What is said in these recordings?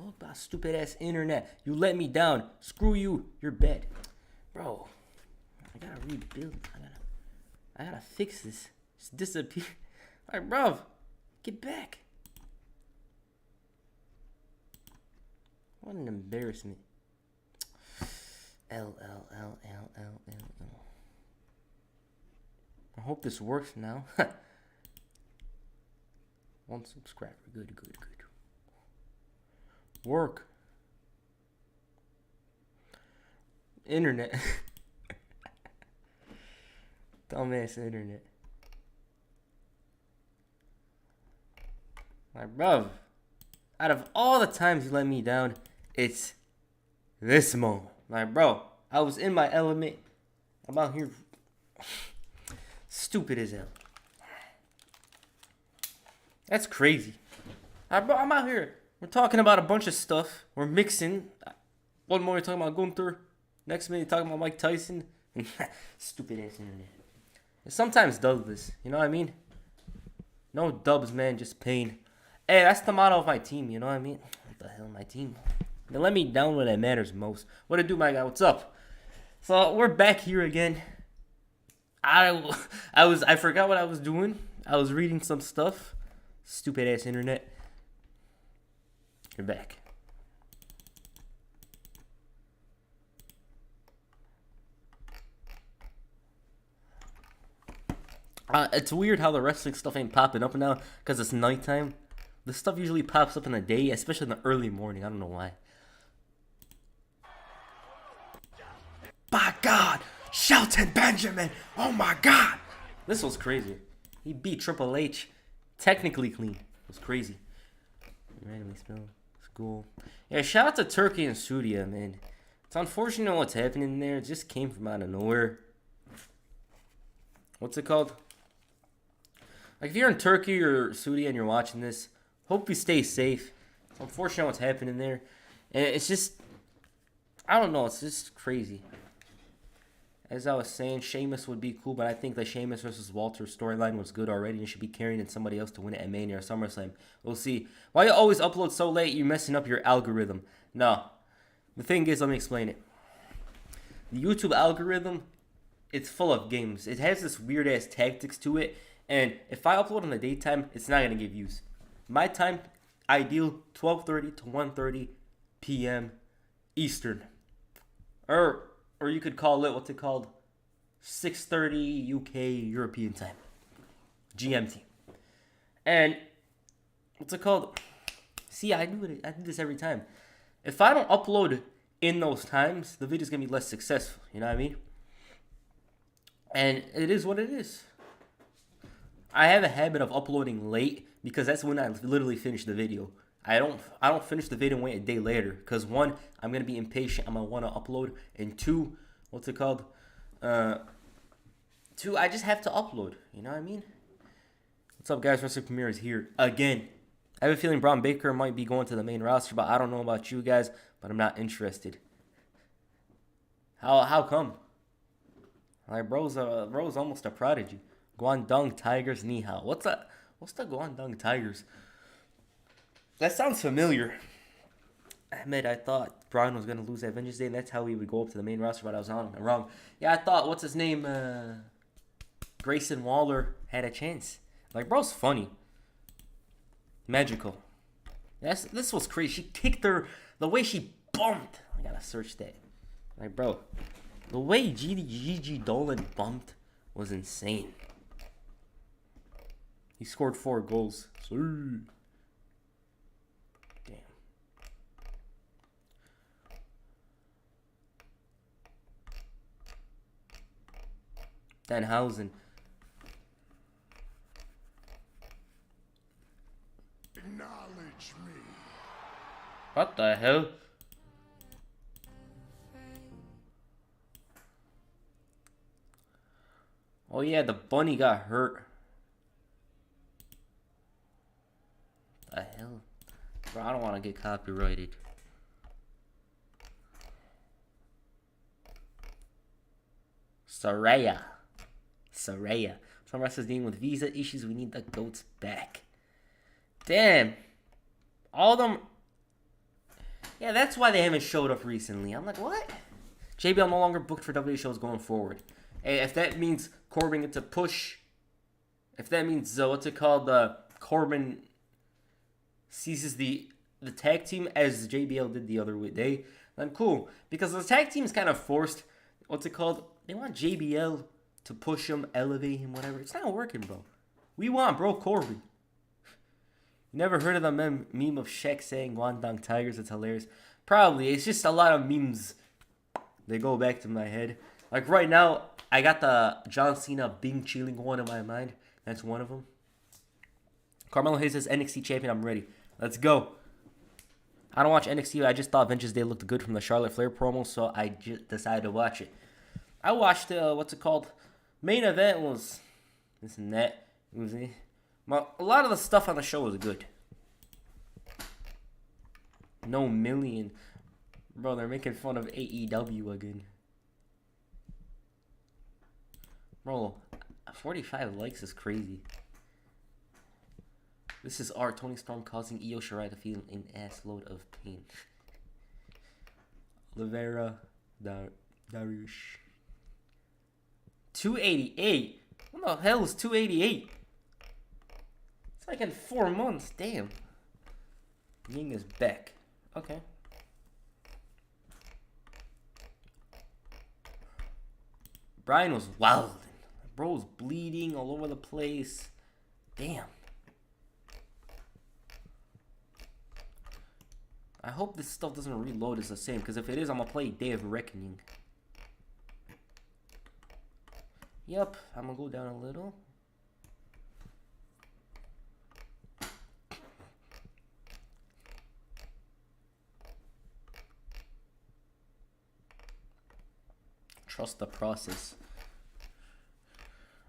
Talk about stupid ass internet. You let me down. Screw you. You're bad. Bro, I gotta rebuild. I gotta fix this. It's disappear. Alright, bro. Get back. What an embarrassment. L. I hope this works now. 1 subscriber. Good. Work. Internet. Dumbass internet. Like, bro, out of all the times you let me down, it's this moment. Like, bro, I was in my element. I'm out here stupid as hell. That's crazy. Bro, I'm out here. We're talking about a bunch of stuff. We're mixing. One more, you're talking about Gunther. Next minute, you're talking about Mike Tyson. Stupid ass internet. It sometimes does this. You know what I mean? No dubs, man. Just pain. Hey, that's the motto of my team. You know what I mean? What the hell, my team? They let me down when it matters most. What it do, my guy? What's up? So we're back here again. I forgot what I was doing. I was reading some stuff. Stupid ass internet. You're back. It's weird how the wrestling stuff ain't popping up now because it's nighttime. The stuff usually pops up in the day, especially in the early morning. I don't know why. By God, Shelton Benjamin. Oh my God. This was crazy. He beat Triple H technically clean. It was crazy. Randomly spelled. School. Yeah, shout out to Turkey and Saudia, man. It's unfortunate what's happening there. It just came from out of nowhere. What's it called? Like, if you're in Turkey or Saudi and you're watching this, hope you stay safe. It's unfortunate what's happening there. And it's just, I don't know, it's just crazy. As I was saying, Sheamus would be cool, but I think the Sheamus versus Walter storyline was good already and should be carrying in somebody else to win it at Mania or SummerSlam. We'll see. Why you always upload so late? You're messing up your algorithm. No. The thing is, let me explain it. The YouTube algorithm, it's full of games. It has this weird-ass tactics to it, and if I upload in the daytime, it's not going to give views. My time, ideal, 12:30 to 1:30 p.m. Eastern. Or you could call it, what's it called? 6:30 UK European time. GMT. And, what's it called? See, I do this every time. If I don't upload in those times, the video's going to be less successful. You know what I mean? And it is what it is. I have a habit of uploading late because that's when I literally finish the video. I don't finish the video and wait a day later. Because one, I'm going to be impatient. I'm going to want to upload. And two, what's it called? Two, I just have to upload. You know what I mean? What's up, guys? Wrestling Premiere is here again. I have a feeling Braun Baker might be going to the main roster, but I don't know about you guys, but I'm not interested. How come? Like, bro's almost a prodigy. Guangdong Tigers, ni hao. What's the Guangdong Tigers? That sounds familiar. Ahmed, I thought Braun was going to lose at Avengers Day, and that's how he would go up to the main roster, but I was wrong. Yeah, I thought, what's his name? Grayson Waller had a chance. Like, bro's funny. Magical. This was crazy. She kicked her, the way she bumped. I gotta search that. Like, bro, the way Gigi Dolan bumped was insane. He scored 4 goals. Damn. Danhausen. Acknowledge me. What the hell? Oh yeah, the bunny got hurt. The hell? Bro, I don't want to get copyrighted. Saraya. Some wrestlers dealing with visa issues. We need the goats back. Damn. All them. Yeah, that's why they haven't showed up recently. I'm like, what? JBL no longer booked for WWE shows going forward. And if that means Corbin gets a push, if that means what's it called, Corbin seizes the tag team as JBL did the other day, then cool. Because the tag team is kind of forced. What's it called? They want JBL to push him, elevate him, whatever. It's not working, bro. We want bro Corbin. You never heard of the meme of Shaq saying Guangdong Tigers? It's hilarious. Probably. It's just a lot of memes. They go back to my head. Like right now, I got the John Cena Bing chilling one in my mind. That's one of them. Carmelo Hayes says NXT champion. I'm ready. Let's go. I don't watch NXT. I just thought Vengeance Day looked good from the Charlotte Flair promo, so I just decided to watch it. I watched what's it called? Main event was this and that. It was a lot of the stuff on the show was good. No million. Bro, they're making fun of AEW again. Bro, 45 likes is crazy. This is art. Tony Storm causing Io Shirai to feel an assload of pain. Oliveira, Dariush. 288? What the hell is 288? It's like in 4 months. Damn. Ying is back. Okay. Brian was wild. Bro was bleeding all over the place. Damn. I hope this stuff doesn't reload as the same, because if it is, I'm going to play Day of Reckoning. Yep, I'm going to go down a little. Trust the process.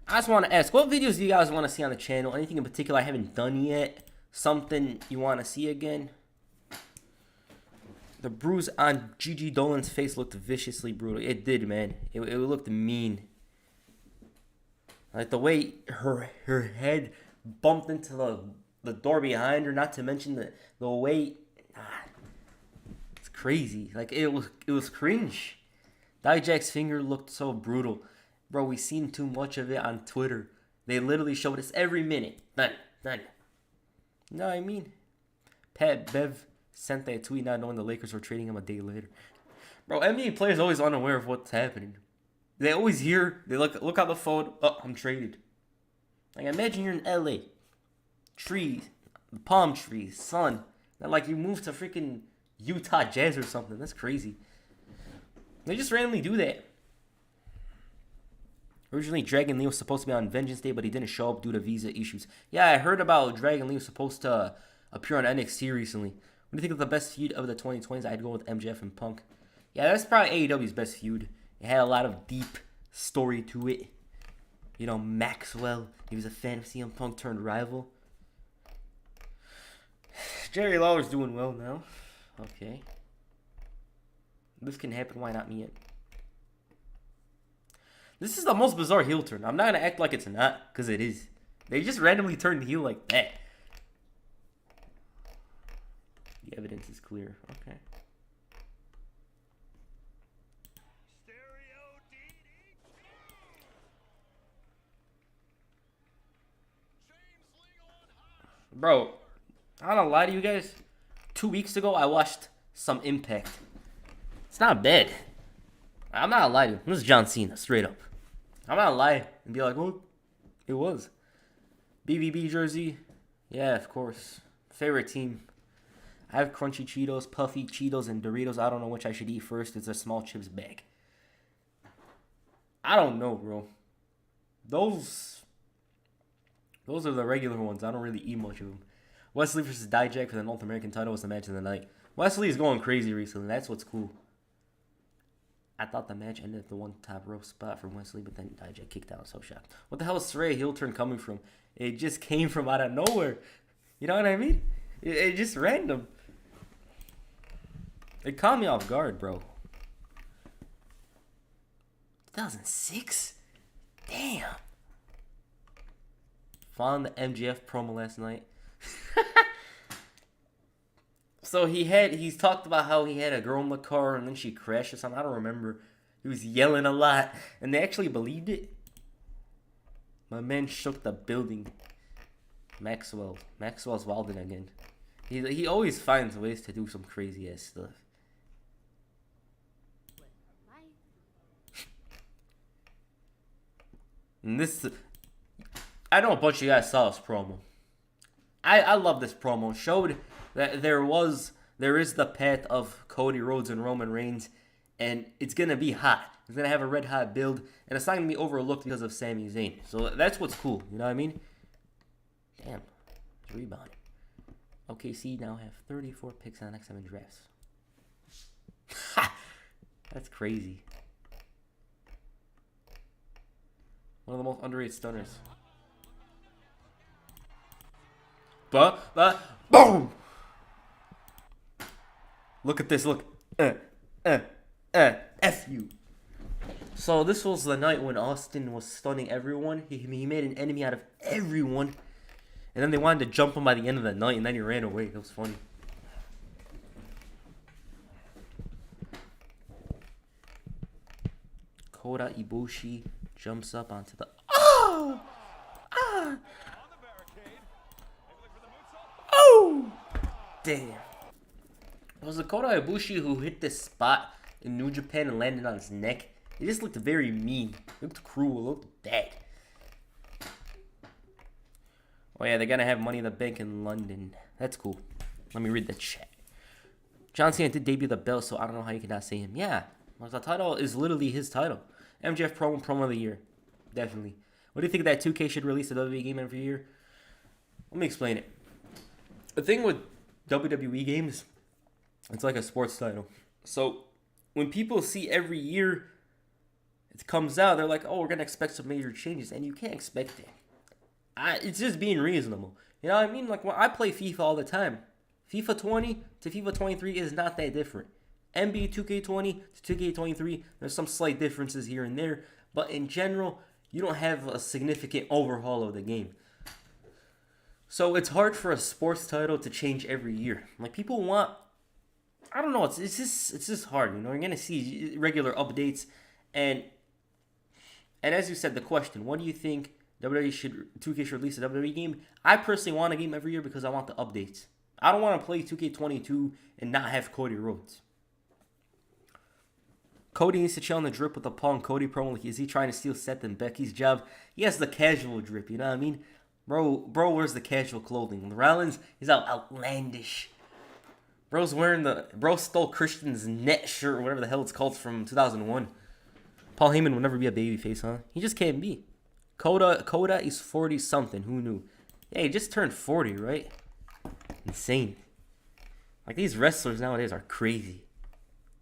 I just want to ask, what videos do you guys want to see on the channel? Anything in particular I haven't done yet? Something you want to see again? The bruise on Gigi Dolan's face looked viciously brutal. It did, man. It looked mean. Like the way her head bumped into the door behind her, not to mention the way. It's crazy. Like it was cringe. Dijak's finger looked so brutal. Bro, we seen too much of it on Twitter. They literally showed us every minute. None. You know what I mean? Pat Bev sent that tweet not knowing the Lakers were trading him a day later. Bro, NBA players are always unaware of what's happening. They always hear, they look out the phone, oh, I'm traded. Like, imagine you're in LA. Trees, palm trees, sun. Not like you moved to freaking Utah Jazz or something. That's crazy. They just randomly do that. Originally, Dragon Lee was supposed to be on Vengeance Day, but he didn't show up due to visa issues. Yeah, I heard about Dragon Lee was supposed to appear on NXT recently. What do you think of the best feud of the 2020s? I'd go with MJF and Punk. Yeah, that's probably AEW's best feud. It had a lot of deep story to it. You know, Maxwell, he was a fan of CM Punk turned rival. Jerry Lawler's doing well now. Okay. This can happen, why not me yet? This is the most bizarre heel turn. I'm not going to act like it's not, because it is. They just randomly turned heel like that. The evidence is clear. Okay. Bro, I don't lie to you guys. 2 weeks ago, I watched some Impact. It's not bad. I'm not lying to you. This is John Cena, straight up. I'm not lying and be like, well, it was. BBB jersey. Yeah, of course. Favorite team. I have crunchy Cheetos, puffy Cheetos, and Doritos. I don't know which I should eat first. It's a small chips bag. I don't know, bro. Those are the regular ones. I don't really eat much of them. Wesley versus Dijak for the North American title was the match of the night. Wesley is going crazy recently. That's what's cool. I thought the match ended at the one top rope spot from Wesley, but then Dijak kicked out. So shocked. What the hell is Saraya heel turn coming from? It just came from out of nowhere. You know what I mean? It just random. It caught me off guard, bro. 2006? Damn. Found the MGF promo last night. So he's talked about how he had a girl in the car and then she crashed or something. I don't remember. He was yelling a lot, and they actually believed it. My man shook the building. Maxwell's wilding again. He always finds ways to do some crazy ass stuff. And this, I know a bunch of you guys saw this promo. I love this promo. Showed that there is the path of Cody Rhodes and Roman Reigns, and it's gonna be hot. It's gonna have a red hot build, and it's not gonna be overlooked because of Sami Zayn. So that's what's cool. You know what I mean? Damn, it's rebounding. OKC now have 34 picks in the next 7 drafts. That's crazy. One of the most underrated stunners. But boom! Look at this. Look. F you. So this was the night when Austin was stunning everyone. He made an enemy out of everyone. And then they wanted to jump him by the end of the night, and then he ran away. It was funny. Kota Ibushi jumps up onto the... Oh! Ah! Oh! Damn. Was it Kota Ibushi who hit this spot in New Japan and landed on his neck? It just looked very mean. It looked cruel. It looked bad. Oh yeah, they're gonna have Money in the Bank in London. That's cool. Let me read the chat. John Cena did debut the belt, so I don't know how you cannot say him. Yeah, well, the title is literally his title. MJF promo of the year. Definitely. What do you think that 2K should release a WWE game every year? Let me explain it. The thing with WWE games, it's like a sports title. So when people see every year it comes out, they're like, oh, we're going to expect some major changes. And you can't expect it. It's just being reasonable. You know what I mean? Like, when I play FIFA all the time, FIFA 20 to FIFA 23 is not that different. NBA 2K20 to 2K23, there's some slight differences here and there. But in general, you don't have a significant overhaul of the game. So it's hard for a sports title to change every year. Like, people want... I don't know. It's just hard. You know, you're going to see regular updates. And as you said, the question, what do you think 2K should release a WWE game? I personally want a game every year because I want the updates. I don't want to play 2K22 and not have Cody Rhodes. Cody needs to chill on the drip with the Paul and Cody promo. Is he trying to steal Seth and Becky's job? He has the casual drip, you know what I mean? Bro wears the casual clothing. Rollins is outlandish. Bro stole Christian's net shirt or whatever the hell it's called from 2001. Paul Heyman will never be a babyface, huh? He just can't be. Coda is 40-something. Who knew? Yeah, he just turned 40, right? Insane. Like, these wrestlers nowadays are crazy.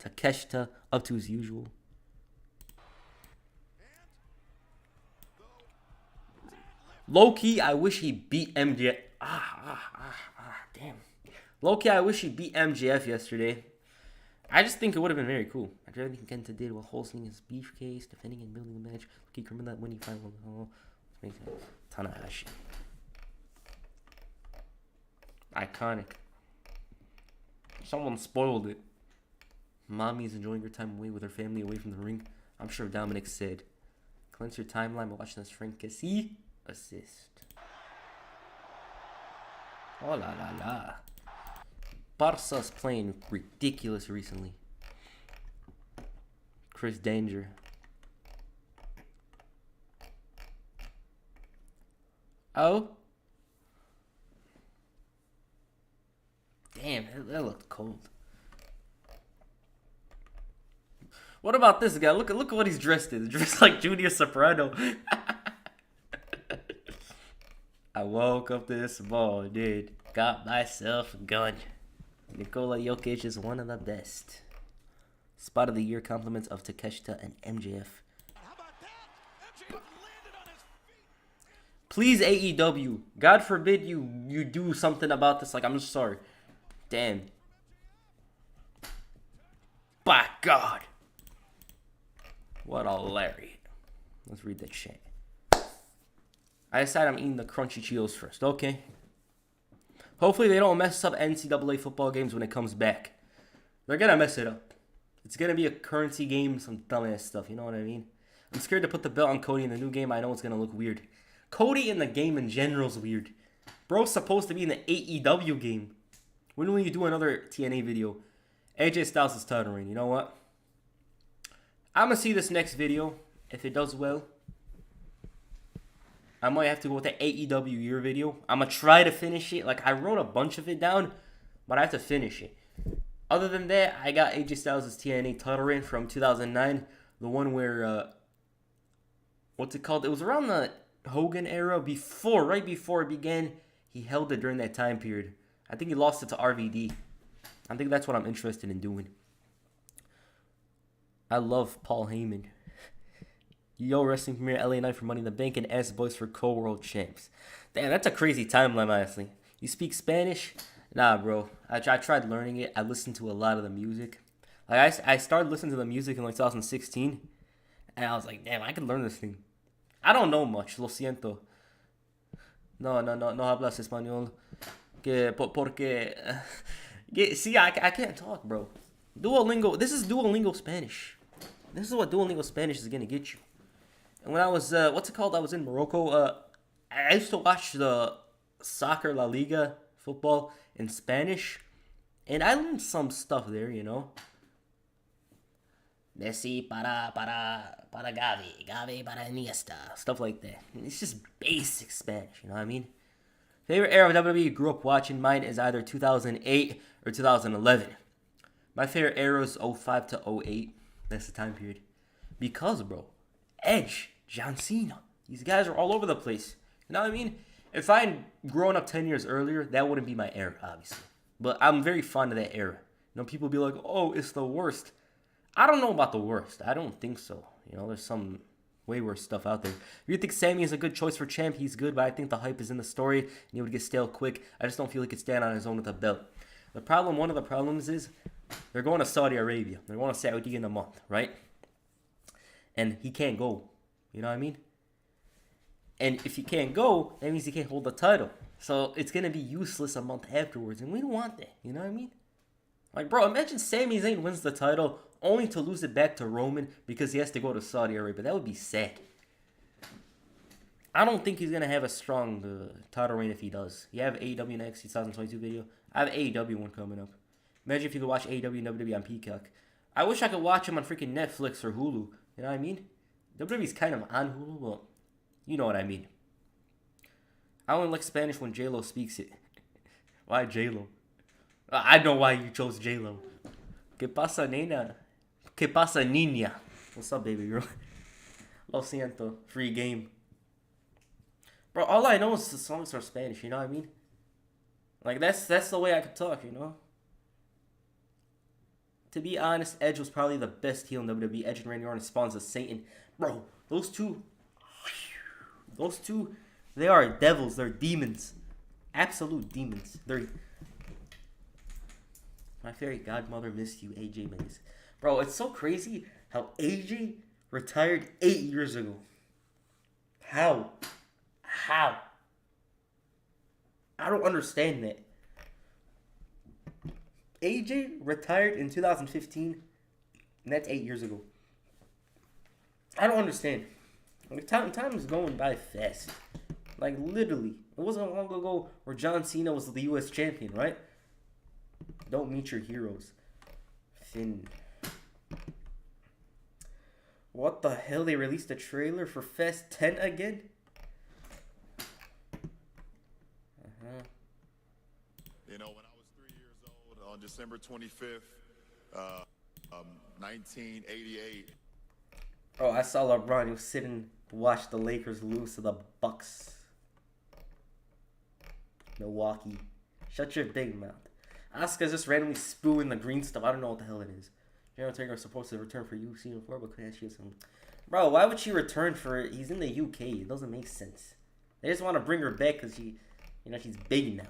Takeshita, up to his usual. Low-key, I wish he beat MJF. Damn. Low-key, I wish he beat MJF yesterday. I just think it would have been very cool. I'd rather think Gunther did while hosting his briefcase, defending and building the match. Keep remember that winning final. Tanahashi. Iconic. Someone spoiled it. Mommy's enjoying her time away with her family away from the ring. I'm sure Dominic said. Cleanse your timeline by watching this Francesi assist. Oh la la la. Barca's playing ridiculous recently. Chris Danger. Oh? Damn, that looked cold. What about this guy? Look at what he's dressed in. He's dressed like Junior Soprano. I woke up this morning, got myself a gun. Nikola Jokic is one of the best. Spot of the year compliments of Takeshita and MJF. Please AEW, God forbid you do something about this. Like, I'm just sorry. Damn. By God. What a lariat. Let's read that chat. I decided I'm eating the crunchy Cheetos first. Okay. Hopefully they don't mess up NCAA football games when it comes back. They're going to mess it up. It's going to be a currency game, some dumbass stuff, you know what I mean? I'm scared to put the belt on Cody in the new game. I know it's going to look weird. Cody in the game in general is weird. Bro's supposed to be in the AEW game. When will you do another TNA video? AJ Styles is title reign. You know what? I'm going to see this next video. If it does well, I might have to go with the AEW year video. I'm going to try to finish it. Like, I wrote a bunch of it down, but I have to finish it. Other than that, I got AJ Styles' TNA title reign from 2009. The one where, what's it called? It was around the Hogan era. Right before it began, he held it during that time period. I think he lost it to RVD. I think that's what I'm interested in doing. I love Paul Heyman. Yo, wrestling premiere LA Knight for Money in the Bank and S Boys for co-world champs. Damn, that's a crazy timeline, honestly. You speak Spanish? Nah, bro. I tried learning it. I listened to a lot of the music. Like, I started listening to the music in like 2016, and I was like, damn, I could learn this thing. I don't know much. Lo siento. No hablas español. Porque... See, I can't talk, bro. Duolingo. This is Duolingo Spanish. This is what Duolingo Spanish is going to get you. And when I was, what's it called? I was in Morocco. I used to watch the soccer La Liga football in Spanish. And I learned some stuff there, you know. Messi para Gavi. Gavi para Iniesta. Stuff like that. It's just basic Spanish, you know what I mean? Favorite era of WWE you grew up watching? Mine is either 2008 or 2011. My favorite era is 05 to 08. That's the time period. Because, bro, Edge, John Cena, these guys are all over the place. You know what I mean? If I had grown up 10 years earlier, that wouldn't be my era, obviously. But I'm very fond of that era. You know, people be like, oh, it's the worst. I don't know about the worst. I don't think so. You know, there's some way worse stuff out there. If you think Sammy is a good choice for champ, he's good, but I think the hype is in the story, and he would get stale quick. I just don't feel he could stand on his own with a belt. One of the problems is, they're going to Saudi Arabia. They're going to Saudi in a month, right? And he can't go. You know what I mean? And if he can't go, that means he can't hold the title. So it's going to be useless a month afterwards. And we don't want that. You know what I mean? Like, bro, imagine Sami Zayn wins the title only to lose it back to Roman because he has to go to Saudi Arabia. That would be sad. I don't think he's going to have a strong title reign if he does. You have AEW next 2022 video. I have AEW one coming up. Imagine if you could watch AEW and WWE on Peacock. I wish I could watch him on freaking Netflix or Hulu. You know what I mean? WWE's kind of on Hulu, but you know what I mean. I only like Spanish when J-Lo speaks it. Why J-Lo? I know why you chose J-Lo. ¿Qué pasa, nena? ¿Qué pasa, niña? What's up, baby girl? Lo siento. Free game. Bro, all I know is the songs are Spanish, you know what I mean? Like, that's the way I could talk, you know? To be honest, Edge was probably the best heel in WWE. Edge and Randy Orton spawns of Satan. Bro, those two, they are devils. They're demons. Absolute demons. My fairy godmother missed you, AJ Mays. Bro, it's so crazy how AJ retired 8 years ago. How? I don't understand that. AJ retired in 2015, and that's 8 years ago. I don't understand. Like, time is going by fast. Like, literally. It wasn't long ago where John Cena was the U.S. champion, right? Don't meet your heroes. Finn. What the hell? They released a trailer for Fast 10 again? You know, when I was 3 years old, on December 25th, 1988. Oh, I saw LeBron. He was sitting to watch the Lakers lose to the Bucks. Milwaukee. Shut your big mouth. Asuka's just randomly spewing the green stuff. I don't know what the hell it is. General Taker is supposed to return for UFC 4, but couldn't she some. Bro, why would she return for it? He's in the UK. It doesn't make sense. They just want to bring her back because she's big now.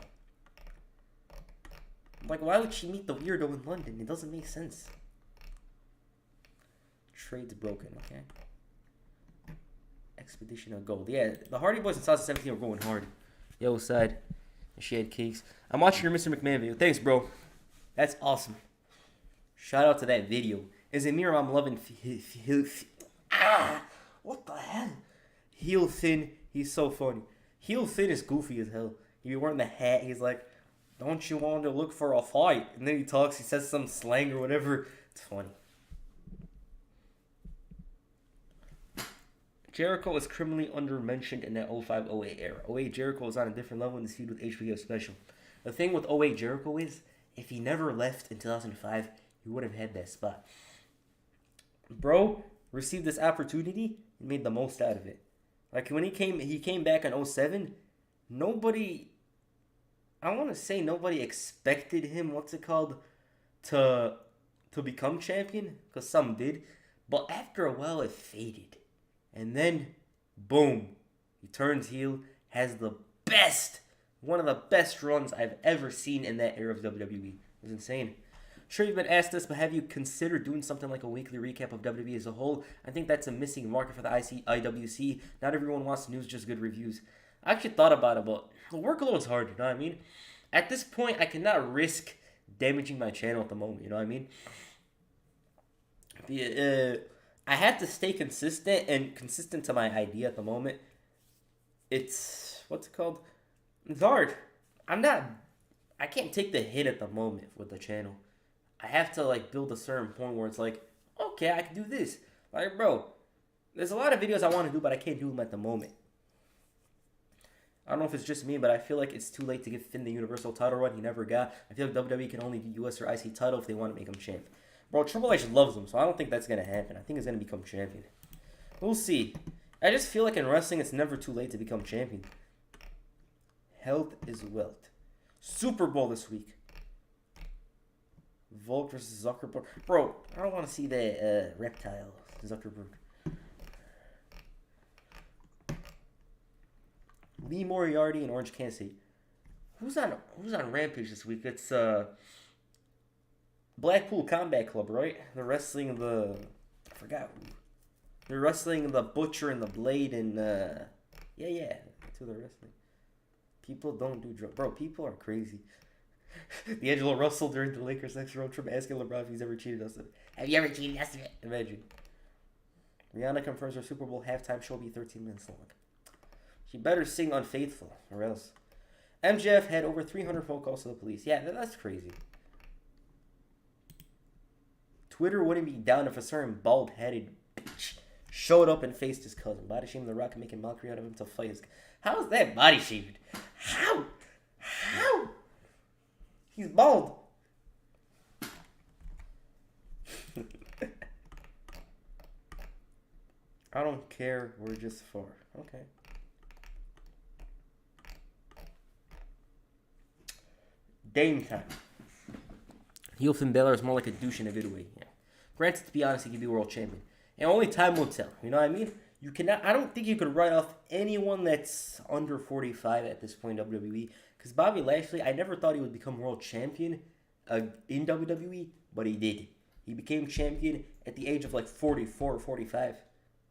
Like, why would she meet the weirdo in London? It doesn't make sense. Trade's broken, okay? Expedition of Gold. Yeah, the Hardy Boys in 2017 were going hard. Yo, side. She had cakes. I'm watching your Mr. McMahon video. Thanks, bro. That's awesome. Shout out to that video. As a mirror, I'm loving. What the hell? Heel Thin. He's so funny. Heel Thin is goofy as hell. He be wearing the hat. He's like, "Don't you want to look for a fight?" And then he talks. He says some slang or whatever. It's funny. Jericho was criminally undermentioned in that 05-08 era. 08 Jericho was on a different level in this feud with HBK special. The thing with 08 Jericho is, if he never left in 2005, he would have had that spot. Bro received this opportunity and made the most out of it. Like when he came back in 07, nobody, I want to say nobody expected him, to become champion, because some did. But after a while, it faded. And then, boom, he turns heel, has one of the best runs I've ever seen in that era of WWE. It was insane. Sure, you've been asked this, but have you considered doing something like a weekly recap of WWE as a whole? I think that's a missing market for the IWC. Not everyone wants news, just good reviews. I actually thought about it, but the workload is hard, you know what I mean? At this point, I cannot risk damaging my channel at the moment, you know what I mean? I have to stay consistent to my idea at the moment. It's, what's it called? It's hard. I can't take the hit at the moment with the channel. I have to, like, build a certain point where it's like, okay, I can do this. Like, bro, there's a lot of videos I want to do, but I can't do them at the moment. I don't know if it's just me, but I feel like it's too late to give Finn the Universal title run he never got. I feel like WWE can only do US or IC title if they want to make him champ. Bro, Triple H loves him, so I don't think that's going to happen. I think he's going to become champion. We'll see. I just feel like in wrestling, it's never too late to become champion. Health is wealth. Super Bowl this week. Volk versus Zuckerberg. Bro, I don't want to see that reptile Zuckerberg. Lee Moriarty and Orange Cassidy. Who's on Rampage this week? It's Blackpool Combat Club, right? They're wrestling I forgot who. They're wrestling the Butcher and the Blade and yeah. That's who they're wrestling. People don't do drugs. Bro, people are crazy. D'Angelo Russell during the Lakers next road trip asking LeBron if he's ever cheated us. Have you ever cheated us? Imagine. Rihanna confirms her Super Bowl halftime show will be 13 minutes long. She better sing Unfaithful or else. MJF had over 300 phone calls to the police. Yeah, that's crazy. Twitter wouldn't be down if a certain bald-headed bitch showed up and faced his cousin. Body shaming The Rock and making mockery out of him to fight his... How is that body shamed? How? He's bald. I don't care. We're just far. Okay. Dame time. Heel Finn Balor is more like a douche in a good way. Yeah. Granted, to be honest, he could be world champion. And only time will tell. You know what I mean? You cannot. I don't think you could write off anyone that's under 45 at this point in WWE. Because Bobby Lashley, I never thought he would become world champion in WWE, but he did. He became champion at the age of like 44 or 45.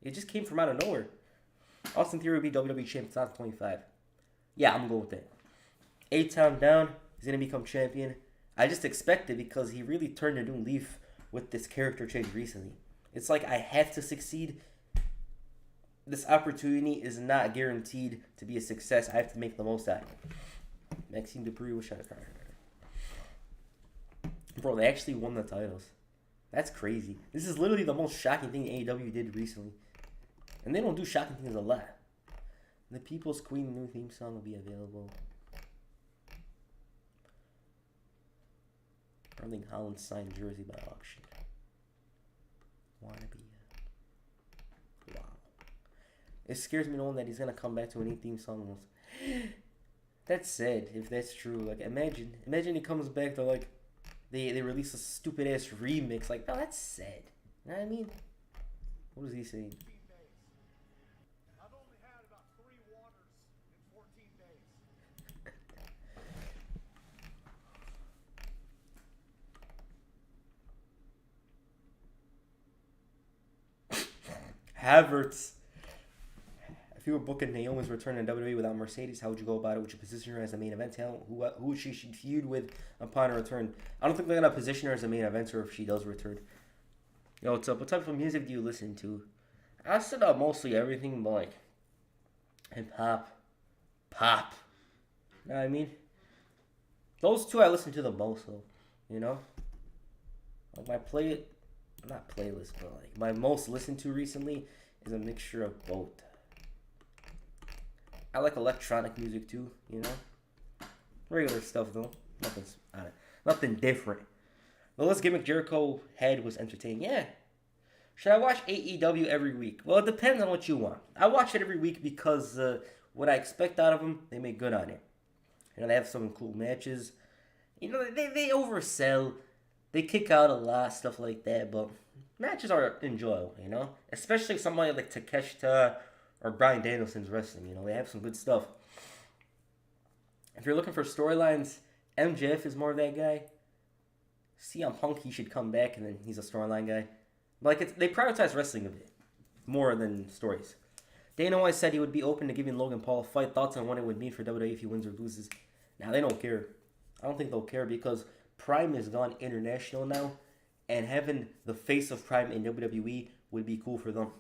It just came from out of nowhere. Austin Theory would be WWE champion in 2025. Yeah, I'm going with that. 8 time down, he's going to become champion. I just expect it because he really turned a new leaf with this character change recently. It's like I have to succeed. This opportunity is not guaranteed to be a success. I have to make the most out of it. Maxime Dupree was shot at Carter. Bro, they actually won the titles. That's crazy. This is literally the most shocking thing AEW did recently. And they don't do shocking things a lot. The People's Queen new theme song will be available. Erling Haaland signed jersey by auction. Wannabe. Wow. It scares me knowing that he's gonna come back to an 8 theme song. That's sad if that's true. Like imagine he comes back to like they release a stupid ass remix. Like, no, that's sad. You know what I mean? What is he saying? I've only had about 3 waters in 14 days. Havertz. If you were booking Naomi's return in WWE without Mercedes, how would you go about it? Would you position her as the main event talent? Who she should feud with upon her return? I don't think they're gonna position her as a main eventer if she does return. Yo, what's up? What type of music do you listen to? I listen to mostly everything but like hip hop, pop. You know what I mean? Those two I listen to the most though. You know? Like my playlist, but like my most listened to recently is a mixture of both. I like electronic music too, you know? Regular stuff though. Nothing different. The Let's Gimmick Jericho head was entertaining. Yeah. Should I watch AEW every week? Well, it depends on what you want. I watch it every week because what I expect out of them, they make good on it. You know, they have some cool matches. You know, they oversell. They kick out a lot, stuff like that. But matches are enjoyable, you know? Especially somebody like Takeshita or Bryan Danielson's wrestling. You know, they have some good stuff. If you're looking for storylines, MJF is more of that guy. CM Punk, he should come back, and then he's a storyline guy. Like, they prioritize wrestling a bit more than stories. Dana White said he would be open to giving Logan Paul a fight. Thoughts on what it would mean for WWE if he wins or loses? Now, they don't care. I don't think they'll care because Prime has gone international now, and having the face of Prime in WWE would be cool for them.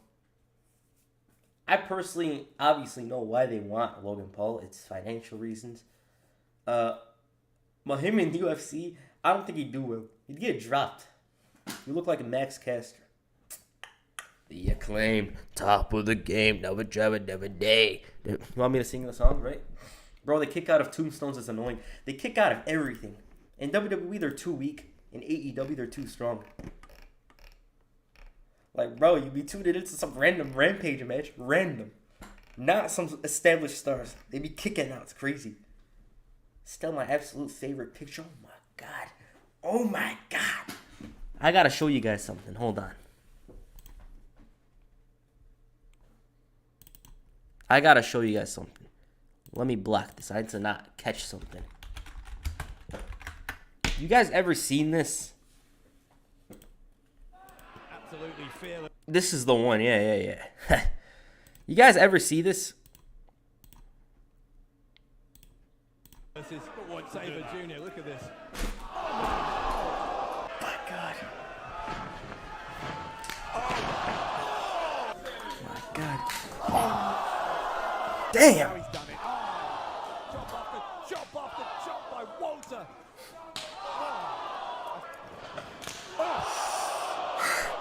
I personally obviously know why they want Logan Paul. It's financial reasons. But him in UFC, I don't think he'd do well. He'd get dropped. You look like a Max Caster. The Acclaim, top of the game, never jabba, never day. You want me to sing the song, right? Bro, the kick out of tombstones is annoying. They kick out of everything. In WWE, they're too weak. In AEW, they're too strong. Like, bro, you be tuned into some random Rampage match. Random. Not some established stars. They be kicking out. It's crazy. Still my absolute favorite picture. Oh, my God. Oh, my God. I gotta show you guys something. Hold on. I gotta show you guys something. Let me block this. I had to not catch something. You guys ever seen this? Absolutely fearless. This is the one. Yeah. You guys ever see this? This is White Saber Jr. Look at this. Oh my God. Oh my God. Oh. Damn. Now he's done it. Chop after chop by Walter.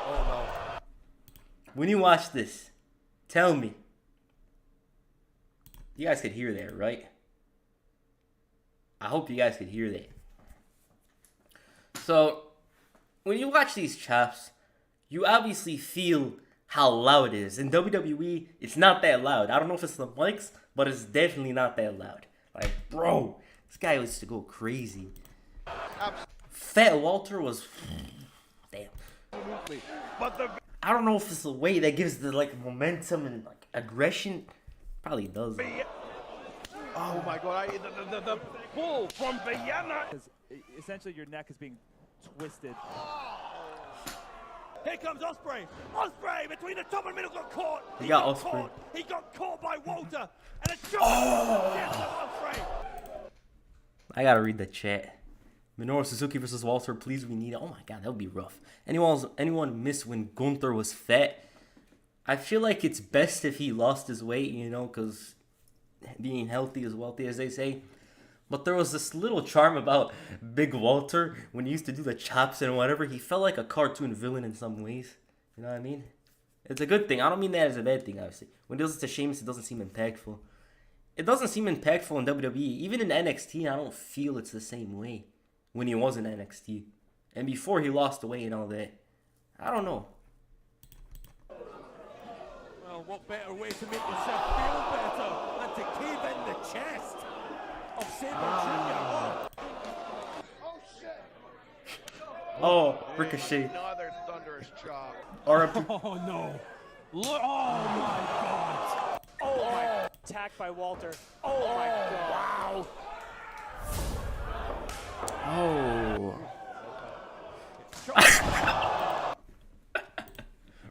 Oh no. When you watch this, tell me. You guys could hear that, right? I hope you guys could hear that. So, when you watch these chops, you obviously feel how loud it is. In WWE, it's not that loud. I don't know if it's the mics, but it's definitely not that loud. Like, bro, this guy used to go crazy. Fat Walter was... Damn. I don't know if it's the way that gives the, like, momentum and, like, aggression. Probably does. Oh my God! The pull from Vienna. Essentially, your neck is being twisted. Here comes Ospreay. Ospreay between the top and middle got caught. He got Ospreay. Caught. He got caught by Walter and a shot. Yes, Ospreay. I gotta read the chat. Minoru Suzuki versus Walter, please, we need it. Oh my God, that would be rough. Anyone miss when Gunther was fat? I feel like it's best if he lost his weight, you know, because being healthy is wealthy, as they say. But there was this little charm about Big Walter when he used to do the chops and whatever. He felt like a cartoon villain in some ways. You know what I mean? It's a good thing. I don't mean that as a bad thing, obviously. When it does it to Sheamus, it doesn't seem impactful. It doesn't seem impactful in WWE. Even in NXT, I don't feel it's the same way when he was in NXT. And before he lost the weight and all that. I don't know. Well, what better way to make yourself feel better than to cave in the chest of Sabre Jr. Oh shit! Oh, Ricochet. Another thunderous chop. RIP. Oh no! Look! Oh my God! Oh my! Attacked by Walter. Oh my God! Wow! Oh.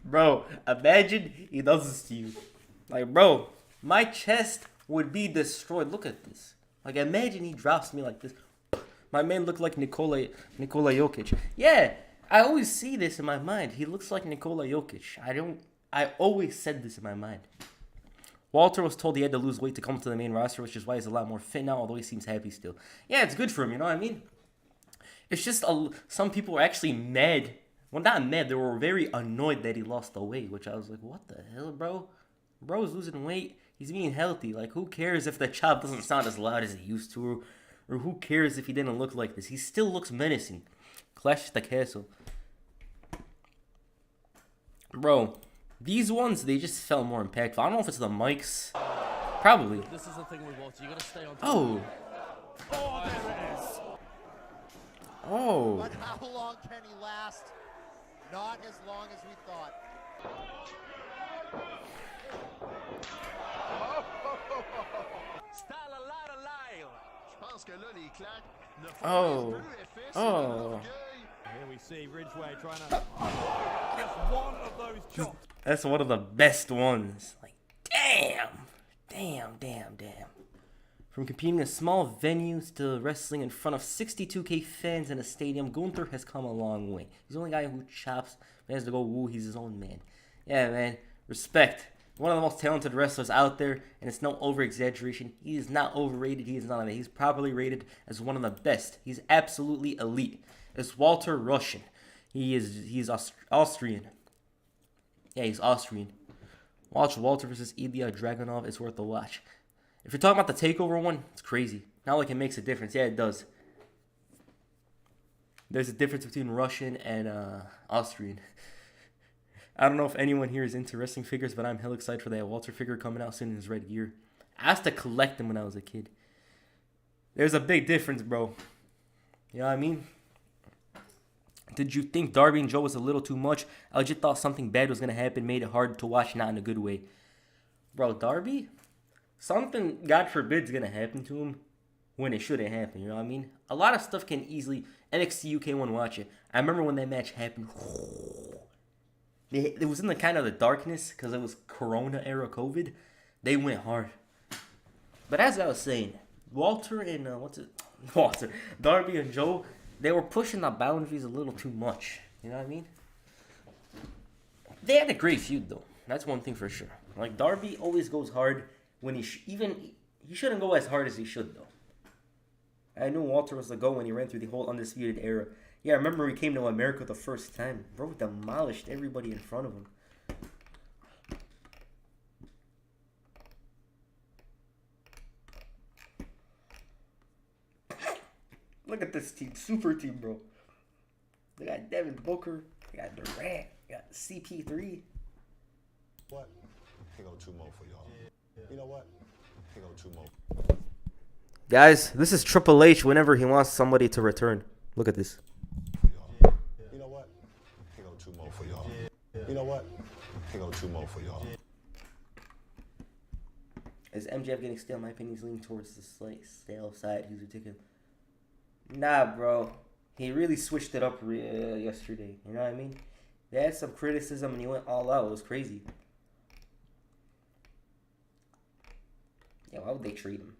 Bro, imagine he does this to you. Like, bro, my chest would be destroyed. Look at this. Like, imagine he drops me like this. My man looked like Nikola Jokic. Yeah, I always see this in my mind. He looks like Nikola Jokic. I always said this in my mind. Walter was told he had to lose weight to come to the main roster, which is why he's a lot more fit now, although he seems happy still. Yeah, it's good for him, you know what I mean? It's just some people were actually mad. Well, not mad. They were very annoyed that he lost the weight, which I was like, what the hell, bro? Bro's losing weight. He's being healthy. Like, who cares if the chop doesn't sound as loud as it used to? Or who cares if he didn't look like this? He still looks menacing. Clash at the Castle. Bro, these ones, they just felt more impactful. I don't know if it's the mics. Probably. This is the thing with Walter. You got to stay on top. Oh. Oh, there it is. Oh. But how long can he last? Not as long as we thought. Oh. Oh. Here we see Ridgeway trying to... Just one of those chops. That's one of the best ones. Like, damn. Damn. From competing in small venues to wrestling in front of 62K fans in a stadium, Gunther has come a long way. He's the only guy who chops, has to go woo, he's his own man. Yeah, man. Respect. One of the most talented wrestlers out there, and it's no over-exaggeration. He is not overrated. He is not. He's properly rated as one of the best. He's absolutely elite. It's Walter Russian. He's Austrian. Yeah, he's Austrian. Watch Walter versus Ilya Dragunov. It's worth a watch. If you're talking about the TakeOver one, it's crazy. Not like it makes a difference. Yeah, it does. There's a difference between Russian and Austrian. I don't know if anyone here is into wrestling figures, but I'm hell excited for that Walter figure coming out soon in his red gear. I used to collect them when I was a kid. There's a big difference, bro. You know what I mean? Did you think Darby and Joe was a little too much? I legit thought something bad was going to happen, made it hard to watch, not in a good way. Bro, Darby? Something, God forbid, is going to happen to him when it shouldn't happen, you know what I mean? A lot of stuff can easily... NXT UK won't watch it. I remember when that match happened... It was in the kind of the darkness because it was Corona era COVID. They went hard. But as I was saying, Walter and Darby and Joe, they were pushing the boundaries a little too much. You know what I mean? They had a great feud though. That's one thing for sure. Like Darby always goes hard when he shouldn't go as hard as he should though. I knew Walter was the go when he ran through the whole Undisputed era. Yeah, I remember he came to America the first time. Bro demolished everybody in front of him. Look at this team. Super team, bro. They got Devin Booker. They got Durant. They got CP3. What? Here go two more for y'all. You know what? Here go two more. Guys, this is Triple H whenever he wants somebody to return. Look at this. You know what? Here go two more for y'all. You know what? Here go two more for y'all. Is MJF getting stale? In my opinion, he's leaning towards the slight stale side. He's ridiculous. Nah, bro. He really switched it up yesterday. You know what I mean? They had some criticism and he went all out. It was crazy. Yeah, why would they trade him?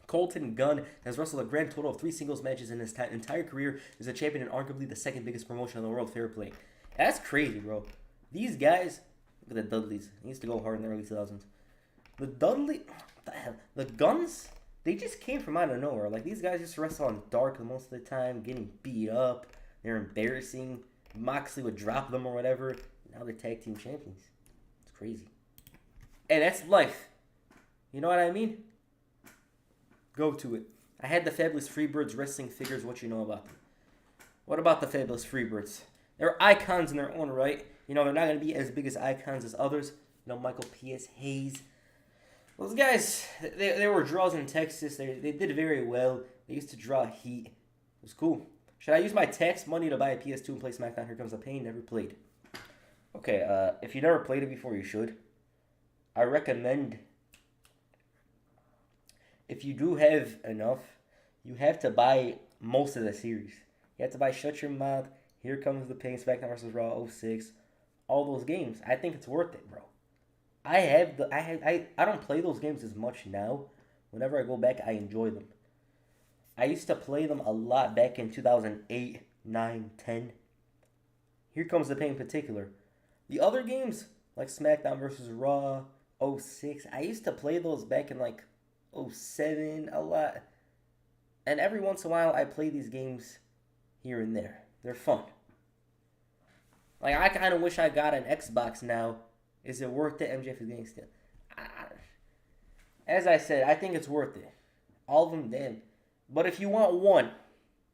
Colton Gunn has wrestled a grand total of 3 singles matches in his entire career. Is a champion and arguably the second biggest promotion in the world. Fair play. That's crazy, bro. These guys, look at the Dudleys. They used to go hard in the early 2000s. The Dudley, what the hell? The Guns, they just came from out of nowhere. Like, these guys used to wrestle on dark most of the time, getting beat up. They're embarrassing. Moxley would drop them or whatever. Now they're tag team champions. It's crazy. Hey, that's life. You know what I mean? Go to it. I had the Fabulous Freebirds wrestling figures. What you know about them? What about the Fabulous Freebirds? They're icons in their own right. You know, they're not going to be as big as icons as others. You know, Michael P.S. Hayes. Those guys, they were draws in Texas. They did very well. They used to draw heat. It was cool. Should I use my tax money to buy a PS2 and play SmackDown? Here Comes the Pain. Never played. Okay, if you never played it before, you should. I recommend... If you do have enough, you have to buy most of the series. You have to buy Shut Your Mouth, Here Comes the Pain, SmackDown vs. Raw 06, all those games. I think it's worth it, bro. I don't play those games as much now. Whenever I go back, I enjoy them. I used to play them a lot back in 2008, 9, 10. Here Comes the Pain in particular. The other games, like SmackDown versus Raw, '06, I used to play those back in like '07 a lot. And every once in a while, I play these games here and there. They're fun. Like, I kind of wish I got an Xbox now. Is it worth it? MJF is getting still. As I said, I think it's worth it. All of them, damn. But if you want one,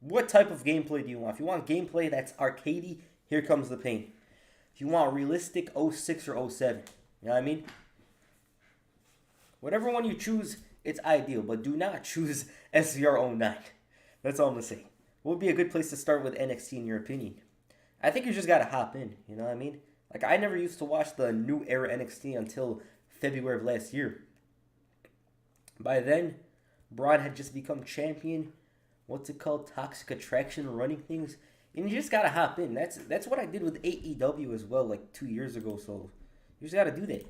what type of gameplay do you want? If you want gameplay that's arcadey, Here Comes the Pain. If you want realistic, '06 or '07. You know what I mean? Whatever one you choose, it's ideal. But do not choose SVR09. That's all I'm going to say. What would be a good place to start with NXT in your opinion? I think you just got to hop in. You know what I mean? Like, I never used to watch the new era NXT until February of last year. By then, Braun had just become champion. What's it called? Toxic Attraction, running things. And you just gotta hop in. That's what I did with AEW as well, like 2 years ago. So you just gotta do that.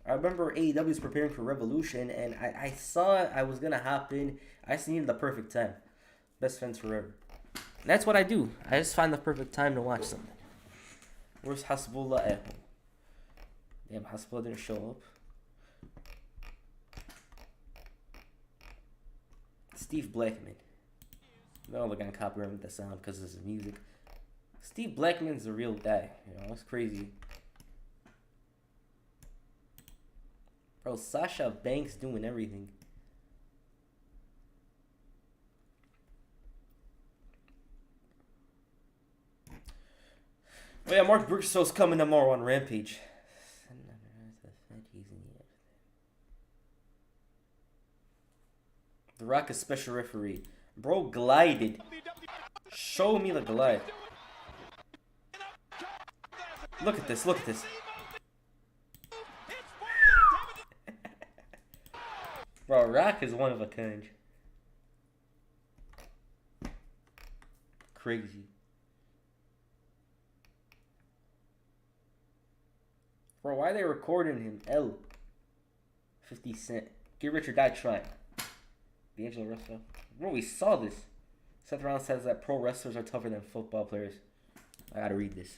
I remember AEW was preparing for Revolution, and I saw I was gonna hop in. I just needed the perfect time. Best friends forever. And that's what I do. I just find the perfect time to watch something. Where's Hasbullah at home? Damn, Hasbullah didn't show up. Steve Blackman. No, they're gonna copyright with the sound because it's music. Steve Blackman's a real guy. You know, it's crazy. Bro, Sasha Banks doing everything. Oh yeah, Mark Briscoe's coming tomorrow on Rampage. The Rock is special referee. Bro glided. Show me the glide. Look at this, look at this. Bro, Rock is one of a kind. Crazy. Bro, why are they recording him? L. 50 Cent. Get Rich or Die Trying. The Angel Wrestler. Bro, we saw this. Seth Rollins says that pro wrestlers are tougher than football players. I gotta read this.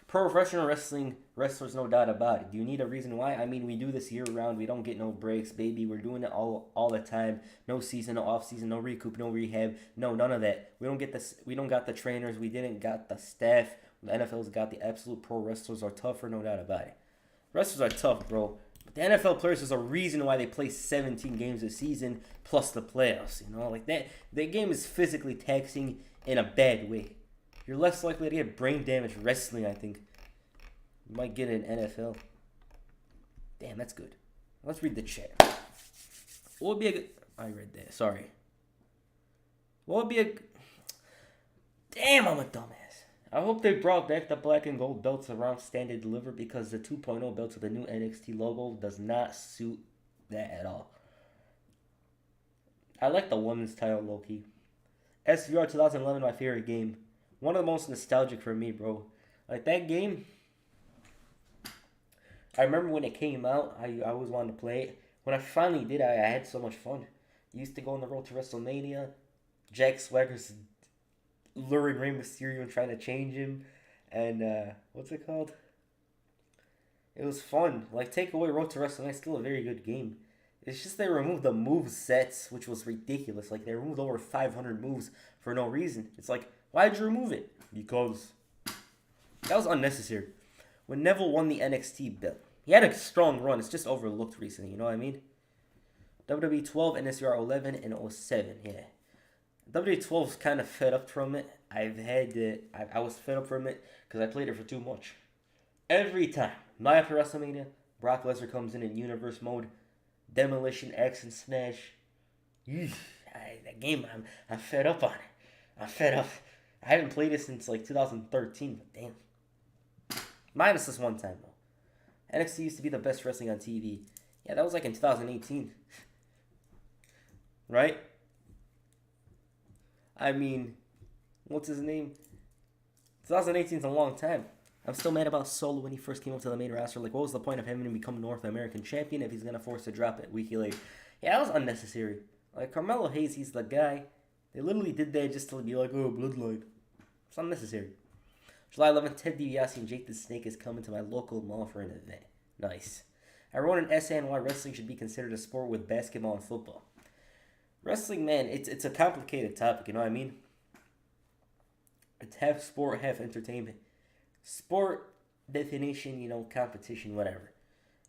Pro professional wrestling wrestlers, no doubt about it. Do you need a reason why? I mean, we do this year round. We don't get no breaks, baby. We're doing it all the time. No season, no off season, no recoup, no rehab. No, none of that. We don't get this. We don't got the trainers. We didn't got the staff. The NFL's got the absolute pro wrestlers are tougher, no doubt about it. Wrestlers are tough, bro. But the NFL players, there's a reason why they play 17 games a season plus the playoffs. You know, like that game is physically taxing in a bad way. You're less likely to get brain damage wrestling, I think. You might get it in NFL. Damn, that's good. Let's read the chat. What would be a good... I read that. Sorry. What would be a... Damn, I'm a dumbass. I hope they brought back the black and gold belts around Stand and Deliver because the 2.0 belts with the new NXT logo does not suit that at all. I like the women's title low-key. SVR 2011, my favorite game. One of the most nostalgic for me, bro. Like, that game, I remember when it came out, I always wanted to play it. When I finally did, I had so much fun. Used to go on the road to WrestleMania. Jack Swagger's luring Rey Mysterio and trying to change him. And, what's it called? It was fun. Like, take away Road to WrestleMania, still a very good game. It's just they removed the move sets, which was ridiculous. Like, they removed over 500 moves for no reason. It's like, why'd you remove it? Because that was unnecessary. When Neville won the NXT belt, he had a strong run. It's just overlooked recently, you know what I mean? WWE 12, NSR 11, and 07, yeah. WWE 12's kind of fed up from it. I was fed up from it because I played it for too much. Every time, night after WrestleMania, Brock Lesnar comes in universe mode, Demolition, X, and Smash. That game, I'm fed up on it. I'm fed up. I haven't played it since like 2013, but damn. Minus this one time, though. NXT used to be the best wrestling on TV. Yeah, that was like in 2018. Right? I mean, what's his name? 2018 is a long time. I'm still mad about Solo when he first came up to the main roster. Like, what was the point of having him become North American champion if he's going to force a drop it week later? Yeah, that was unnecessary. Like, Carmelo Hayes, he's the guy. They literally did that just to be like, oh, bloodline. It's unnecessary. July 11th, Ted DiBiase and Jake the Snake is coming to my local mall for an event. Nice. I wrote an essay on why wrestling should be considered a sport with basketball and football. Wrestling, man, it's a complicated topic, you know what I mean? It's half sport, half entertainment. Sport, definition, you know, competition, whatever.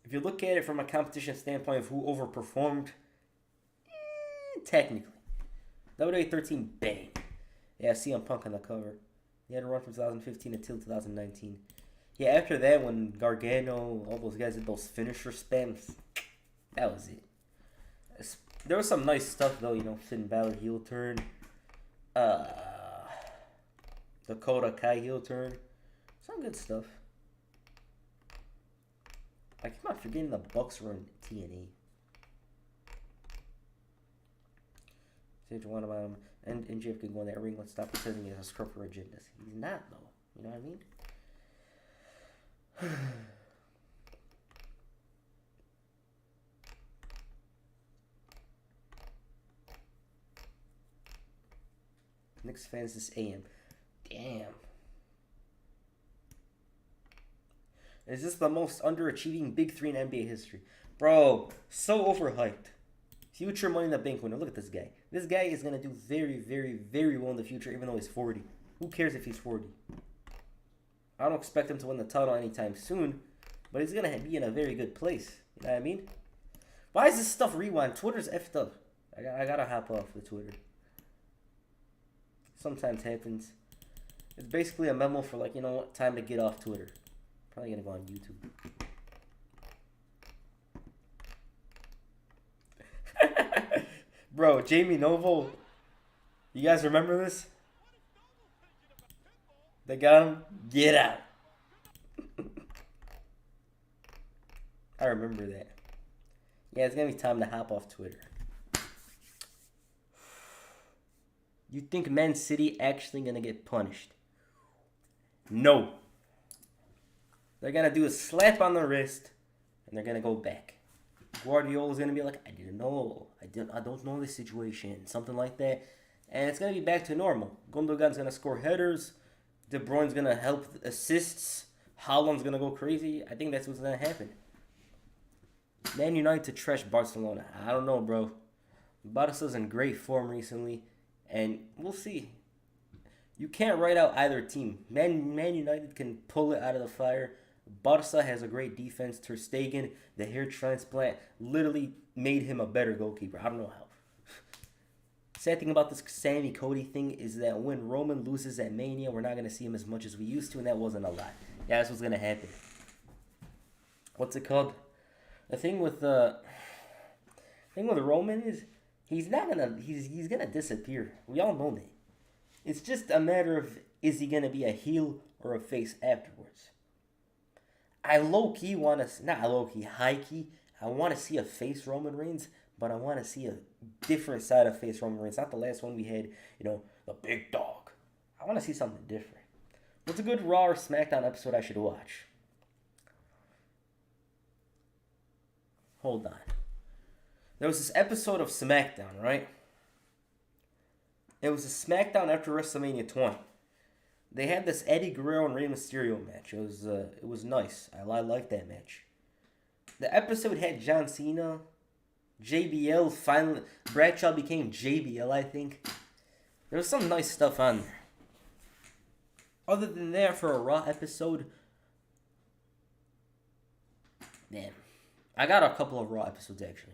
If you look at it from a competition standpoint of who overperformed, technically. WWE 13, bang. Yeah, CM Punk on the cover. He had a run from 2015 until 2019. Yeah, after that, when Gargano, all those guys did those finisher spams, that was it. There was some nice stuff, though, you know, Finn Balor heel turn. Dakota Kai heel turn. Some good stuff. I keep on forgetting the Bucks were in TNA. Sage one about him. And MJF could go in that ring. Let's stop pretending he has a scrub for agendas. He's not, though. You know what I mean? Knicks fans this AM. Damn. Is this the most underachieving Big Three in NBA history? Bro, so overhyped. Future Money in the Bank winner. Look at this guy. This guy is going to do very, very, very well in the future, even though he's 40. Who cares if he's 40? I don't expect him to win the title anytime soon, but he's going to be in a very good place. You know what I mean? Why is this stuff rewind? Twitter's effed up. I gotta hop off the Twitter. Sometimes happens. It's basically a memo for, like, you know what, time to get off Twitter. Probably gonna go on YouTube. Bro, Jamie Noble. You guys remember this? They got him. Get out. I remember that. Yeah, it's gonna be time to hop off Twitter. You think Man City actually gonna get punished? No. They're gonna do a slap on the wrist, and they're gonna go back. Guardiola's gonna be like, I didn't know. I don't know this situation. Something like that. And it's gonna be back to normal. Gundogan's gonna score headers. De Bruyne's gonna help assists. Haaland's gonna go crazy. I think that's what's gonna happen. Man United to trash Barcelona. I don't know, bro. Barca's in great form recently, and we'll see. You can't write out either team. Man United can pull it out of the fire. Barca has a great defense. Ter Stegen, the hair transplant, literally made him a better goalkeeper. I don't know how. Sad thing about this Sammy Cody thing is that when Roman loses at Mania, we're not going to see him as much as we used to, and that wasn't a lot. Yeah, that's what's going to happen. What's it called? The thing with Roman is he's gonna disappear. We all know that. It's just a matter of, is he gonna be a heel or a face afterwards? I low-key want to, not low-key, high-key, I want to see a face Roman Reigns, but I want to see a different side of face Roman Reigns. Not the last one we had, you know, the big dog. I want to see something different. What's a good Raw or SmackDown episode I should watch? Hold on. There was this episode of SmackDown, right? It was a SmackDown after WrestleMania 20. They had this Eddie Guerrero and Rey Mysterio match. It was nice. I liked that match. The episode had John Cena, JBL finally. Bradshaw became JBL, I think. There was some nice stuff on there. Other than that, for a Raw episode, damn. I got a couple of Raw episodes, actually.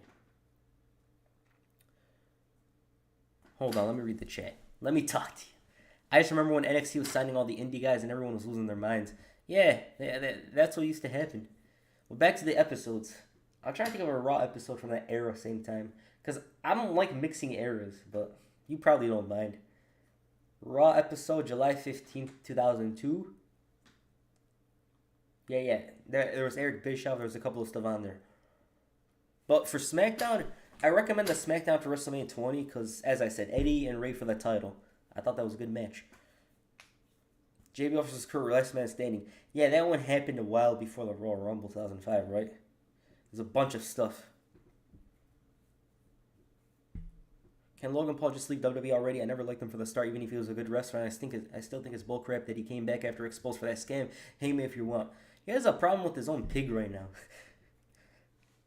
Hold on, let me read the chat. Let me talk to you. I just remember when NXT was signing all the indie guys and everyone was losing their minds. Yeah, that's what used to happen. Well, back to the episodes. I'll try to think of a Raw episode from that era same time. Because I don't like mixing eras, but you probably don't mind. Raw episode, July 15th, 2002. Yeah. There was Eric Bischoff. There was a couple of stuff on there. But for SmackDown, I recommend the SmackDown for WrestleMania 20 because, as I said, Eddie and Rey for the title. I thought that was a good match. JBL versus Kurt, last man standing. Yeah, that one happened a while before the Royal Rumble 2005, right? There's a bunch of stuff. Can Logan Paul just leave WWE already? I never liked him from the start, even if he was a good wrestler. And I still think it's bullcrap that he came back after exposed for that scam. Hang me if you want. He has a problem with his own pig right now.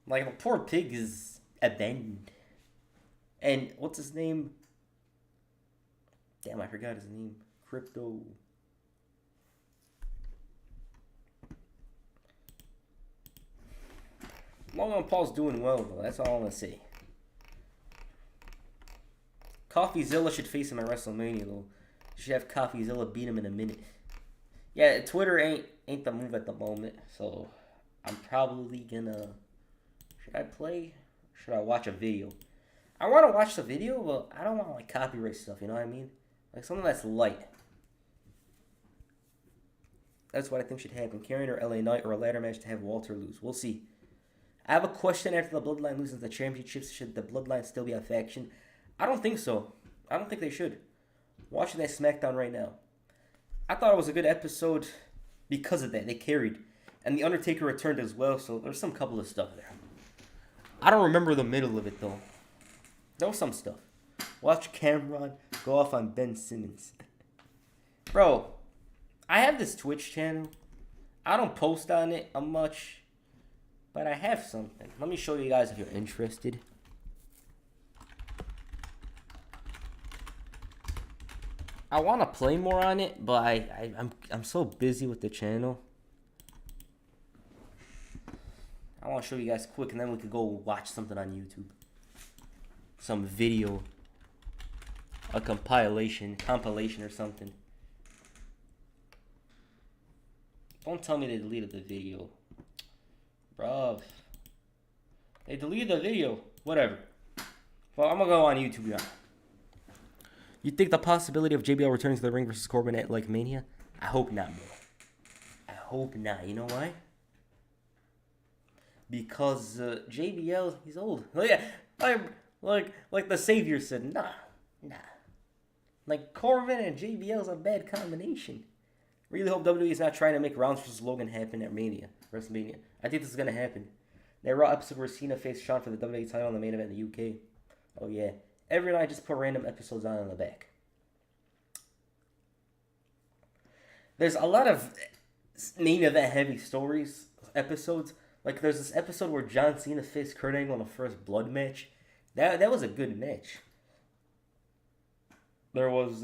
Like, the poor pig is abandoned. And what's his name? Damn, I forgot his name. Crypto. Logan Paul's doing well, though. That's all I'm going to say. CoffeeZilla should face him at WrestleMania, though. You should have CoffeeZilla beat him in a minute. Yeah, Twitter ain't the move at the moment, so I'm probably gonna... Should I play? Or should I watch a video? I want to watch the video, but I don't want, like, copyright stuff, you know what I mean? Like, something that's light. That's what I think should happen. Karrion or LA Knight or a ladder match to have Walter lose. We'll see. I have a question after the Bloodline loses the championships. Should the Bloodline still be a faction? I don't think so. I don't think they should. Watching that SmackDown right now. I thought it was a good episode because of that. They carried. And The Undertaker returned as well, so there's some couple of stuff there. I don't remember the middle of it, though. There was some stuff. Watch Cameron go off on Ben Simmons. Bro, I have this Twitch channel. I don't post on it much, but I have something. Let me show you guys if you're interested. I want to play more on it, but I'm so busy with the channel. I want to show you guys quick, and then we could go watch something on YouTube. Some video. A compilation or something. Don't tell me they deleted the video. Bruh. They deleted the video. Whatever. Well, I'm going to go on YouTube now. You think the possibility of JBL returning to the ring versus Corbin at, like, Mania? I hope not, bro. I hope not. You know why? Because JBL, he's old. Like the Savior said, nah. Like, Corbin and JBL is a bad combination. Really hope WWE is not trying to make Rollins versus Logan happen at WrestleMania. I think this is going to happen. That Raw episode where Cena faced Shawn for the WWE title in the main event in the UK. Oh, yeah. Every night I just put random episodes on in the back. There's a lot of main event heavy episodes. Like, there's this episode where John Cena faced Kurt Angle in the first blood match. That was a good match. There was,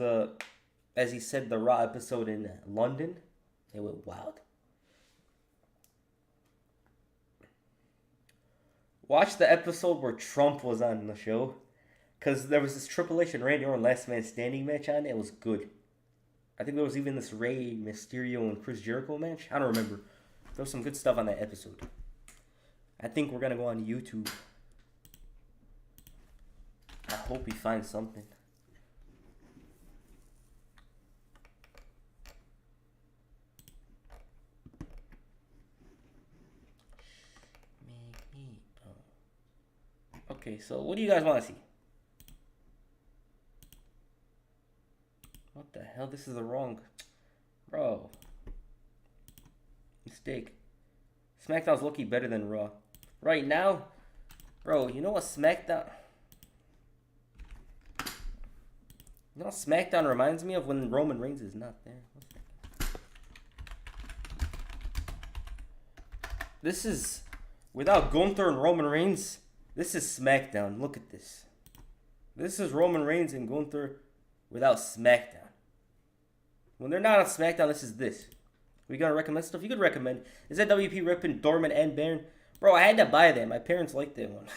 as he said, the Raw episode in London. It went wild. Watch the episode where Trump was on the show. Because there was this Triple H and Randy Orton last man standing match on it. It was good. I think there was even this Rey Mysterio and Chris Jericho match. I don't remember. There was some good stuff on that episode. I think we're going to go on YouTube. I hope we find something. Okay, so what do you guys want to see? What the hell? This is the wrong... Bro. Mistake. SmackDown's lucky better than Raw. Right now? Bro, you know what SmackDown... You know what SmackDown reminds me of when Roman Reigns is not there? This is... Without Gunther and Roman Reigns... This is SmackDown. Look at this. This is Roman Reigns and Gunther without SmackDown. When they're not on SmackDown, this is this. We gonna recommend stuff? You could recommend. Is that WP ripping Dorman and Baron? Bro, I had to buy that. My parents liked that one.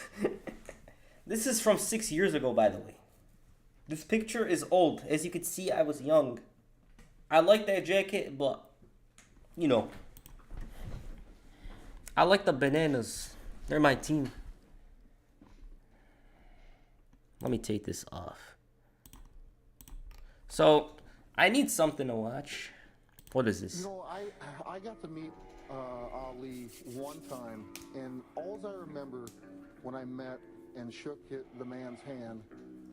This is from 6 years ago, by the way. This picture is old. As you can see, I was young. I like that jacket, but, you know. I like the bananas. They're my team. Let me take this off. So, I need something to watch. What is this? You know, I got to meet Ali one time, and all I remember when I met and shook the man's hand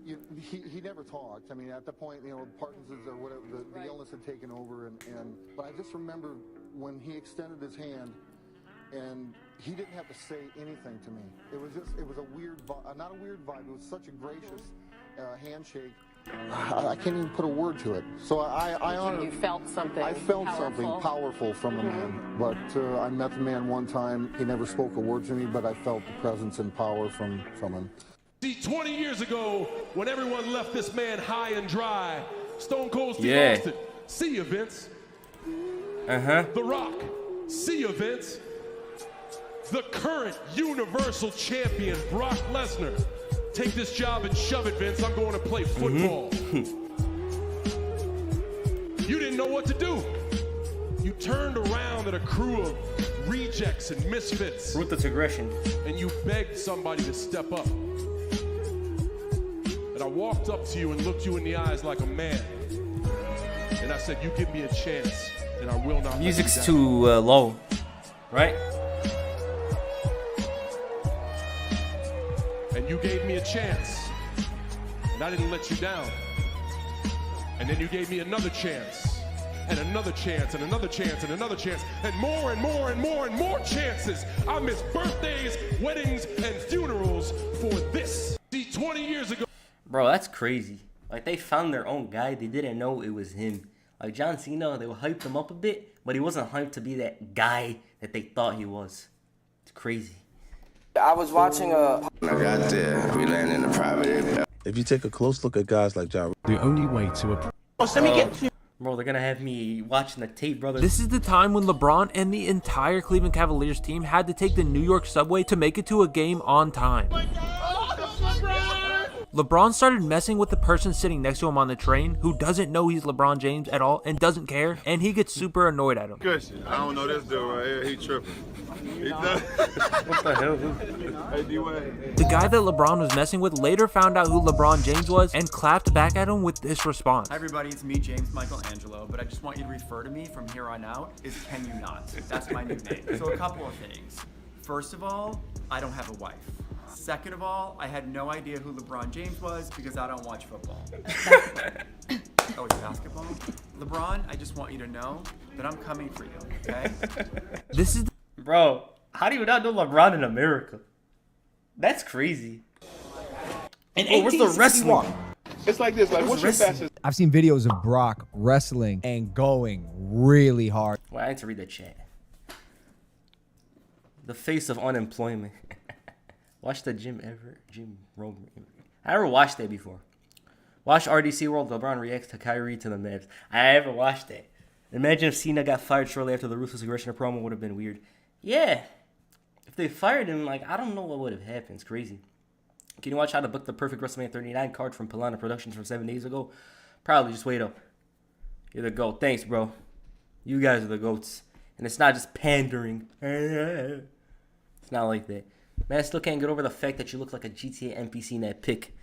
he never talked. I mean, at the point, Parkinson's or whatever, the illness had taken over, but I just remember when he extended his hand, and he didn't have to say anything to me. It was a weird, not a weird vibe. It was such a gracious handshake. I can't even put a word to it. So I honor. You felt something. I felt something powerful from the man. But I met the man one time. He never spoke a word to me, but I felt the presence and power from him. See, 20 years ago, when everyone left this man high and dry, Stone Cold Steve Austin, see you, Vince. The Rock, see you, Vince. The current Universal Champion, Brock Lesnar. Take this job and shove it, Vince. I'm going to play football. You didn't know what to do. You turned around at a crew of rejects and misfits. Ruthless aggression. And you begged somebody to step up. And I walked up to you and looked you in the eyes like a man. And I said, you give me a chance, and I will not. Music's too low, right? And you gave me a chance, and I didn't let you down. And then you gave me another chance, and another chance, and another chance, and another chance, and more and more and more and more chances. I missed birthdays, weddings, and funerals for this. See, 20 years ago. Bro, that's crazy. Like, they found their own guy. They didn't know it was him. Like, John Cena, they hyped him up a bit, but he wasn't hyped to be that guy that they thought he was. It's crazy. I was watching I got there. We landed in a private area. If you take a close look at guys like Ja, the only way to Bro, they're gonna have me watching the tape, brother. This is the time when LeBron and the entire Cleveland Cavaliers team had to take the New York subway to make it to a game on time. LeBron started messing with the person sitting next to him on the train who doesn't know he's LeBron James at all and doesn't care, and he gets super annoyed at him. I don't know this dude right here. He tripping. What the hell? The guy that LeBron was messing with later found out who LeBron James was and clapped back at him with this response. Hi everybody, it's me, James Michelangelo, but I just want you to refer to me from here on out as Can You Not. That's my new name. So a couple of things. First of all, I don't have a wife. Second of all, I had no idea who LeBron James was because I don't watch football. Oh, it's basketball? LeBron, I just want you to know that I'm coming for you, okay? This is... Bro, how do you not know LeBron in America? That's crazy. And where's the wrestling? It's like this. Like, what's your fastest? I've seen videos of Brock wrestling and going really hard. Well, I need to read the chat. The face of unemployment. Watch the Jim Rogan. I never watched that before. Watch RDC World. LeBron reacts to Kyrie to the Mavs. I haven't watched that. Imagine if Cena got fired shortly after the ruthless aggression promo. Would have been weird. Yeah. If they fired him, like, I don't know what would have happened. It's crazy. Can you watch how to book the perfect WrestleMania 39 card from Pilana Productions from 7 days ago? Probably. Just wait up. You're the GOAT. Thanks, bro. You guys are the GOATs. And it's not just pandering. It's not like that. Man, I still can't get over the fact that you look like a GTA NPC in that pic.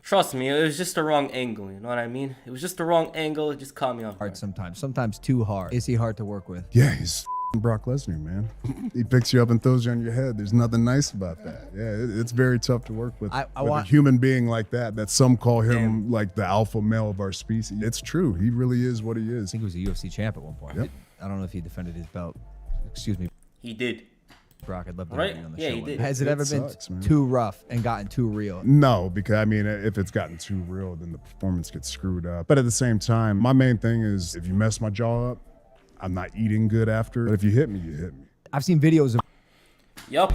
Trust me, it was just the wrong angle, you know what I mean? It was just the wrong angle, it just caught me off guard. Sometimes too hard. Is he hard to work with? Yeah, he's Brock Lesnar, man. He picks you up and throws you on your head. There's nothing nice about that. Yeah, it's very tough to work with. A human being like that some call him like the alpha male of our species. It's true, he really is what he is. I think he was a UFC champ at one point. Yep. I don't know if he defended his belt. Excuse me. He did. Brock, I'd love to right? have you on the yeah, show. He did. Has it ever sucks, been man. too rough and gotten too real? No, because I mean, if it's gotten too real, then the performance gets screwed up. But at the same time, my main thing is if you mess my jaw up, I'm not eating good after. But if you hit me, you hit me. I've seen videos of. Yup.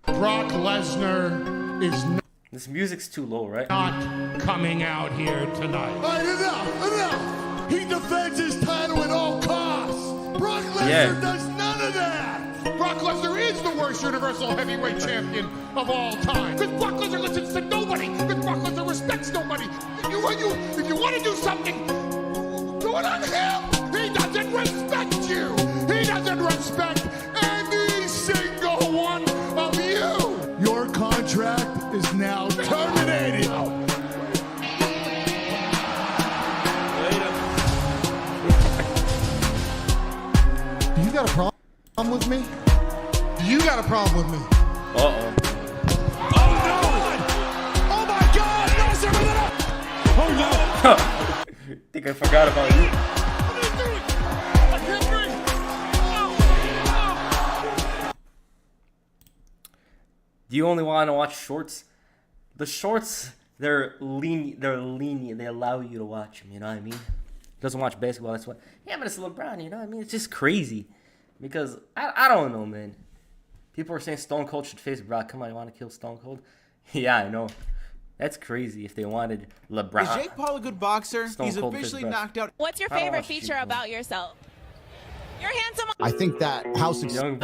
Brock Lesnar is This music's too low, right? not coming out here tonight. All right, enough. He defends his title at all costs. Brock Lesnar does none of that. Brock Lesnar is the worst Universal Heavyweight Champion of all time. Because Brock Lesnar listens to nobody. Because Brock Lesnar respects nobody. If you want to do something, do it on him. He doesn't respect you. He doesn't respect any single one of you. Your contract is now terminated. You got a problem with me? You got a problem with me? Uh-oh. Oh, no! Oh, my think I forgot about you. Do you only want to watch shorts? The shorts, they're lenient. They allow you to watch them. You know what I mean? Doesn't watch basketball. That's why. Yeah, but it's LeBron. You know what I mean? It's just crazy because I don't know, man. People are saying Stone Cold should face Brock. Come on, you want to kill Stone Cold? Yeah, I know. That's crazy. If they wanted LeBron. Is Jake Paul a good boxer? He's officially knocked out. What's your favorite feature about yourself? You're handsome. I think that how successful.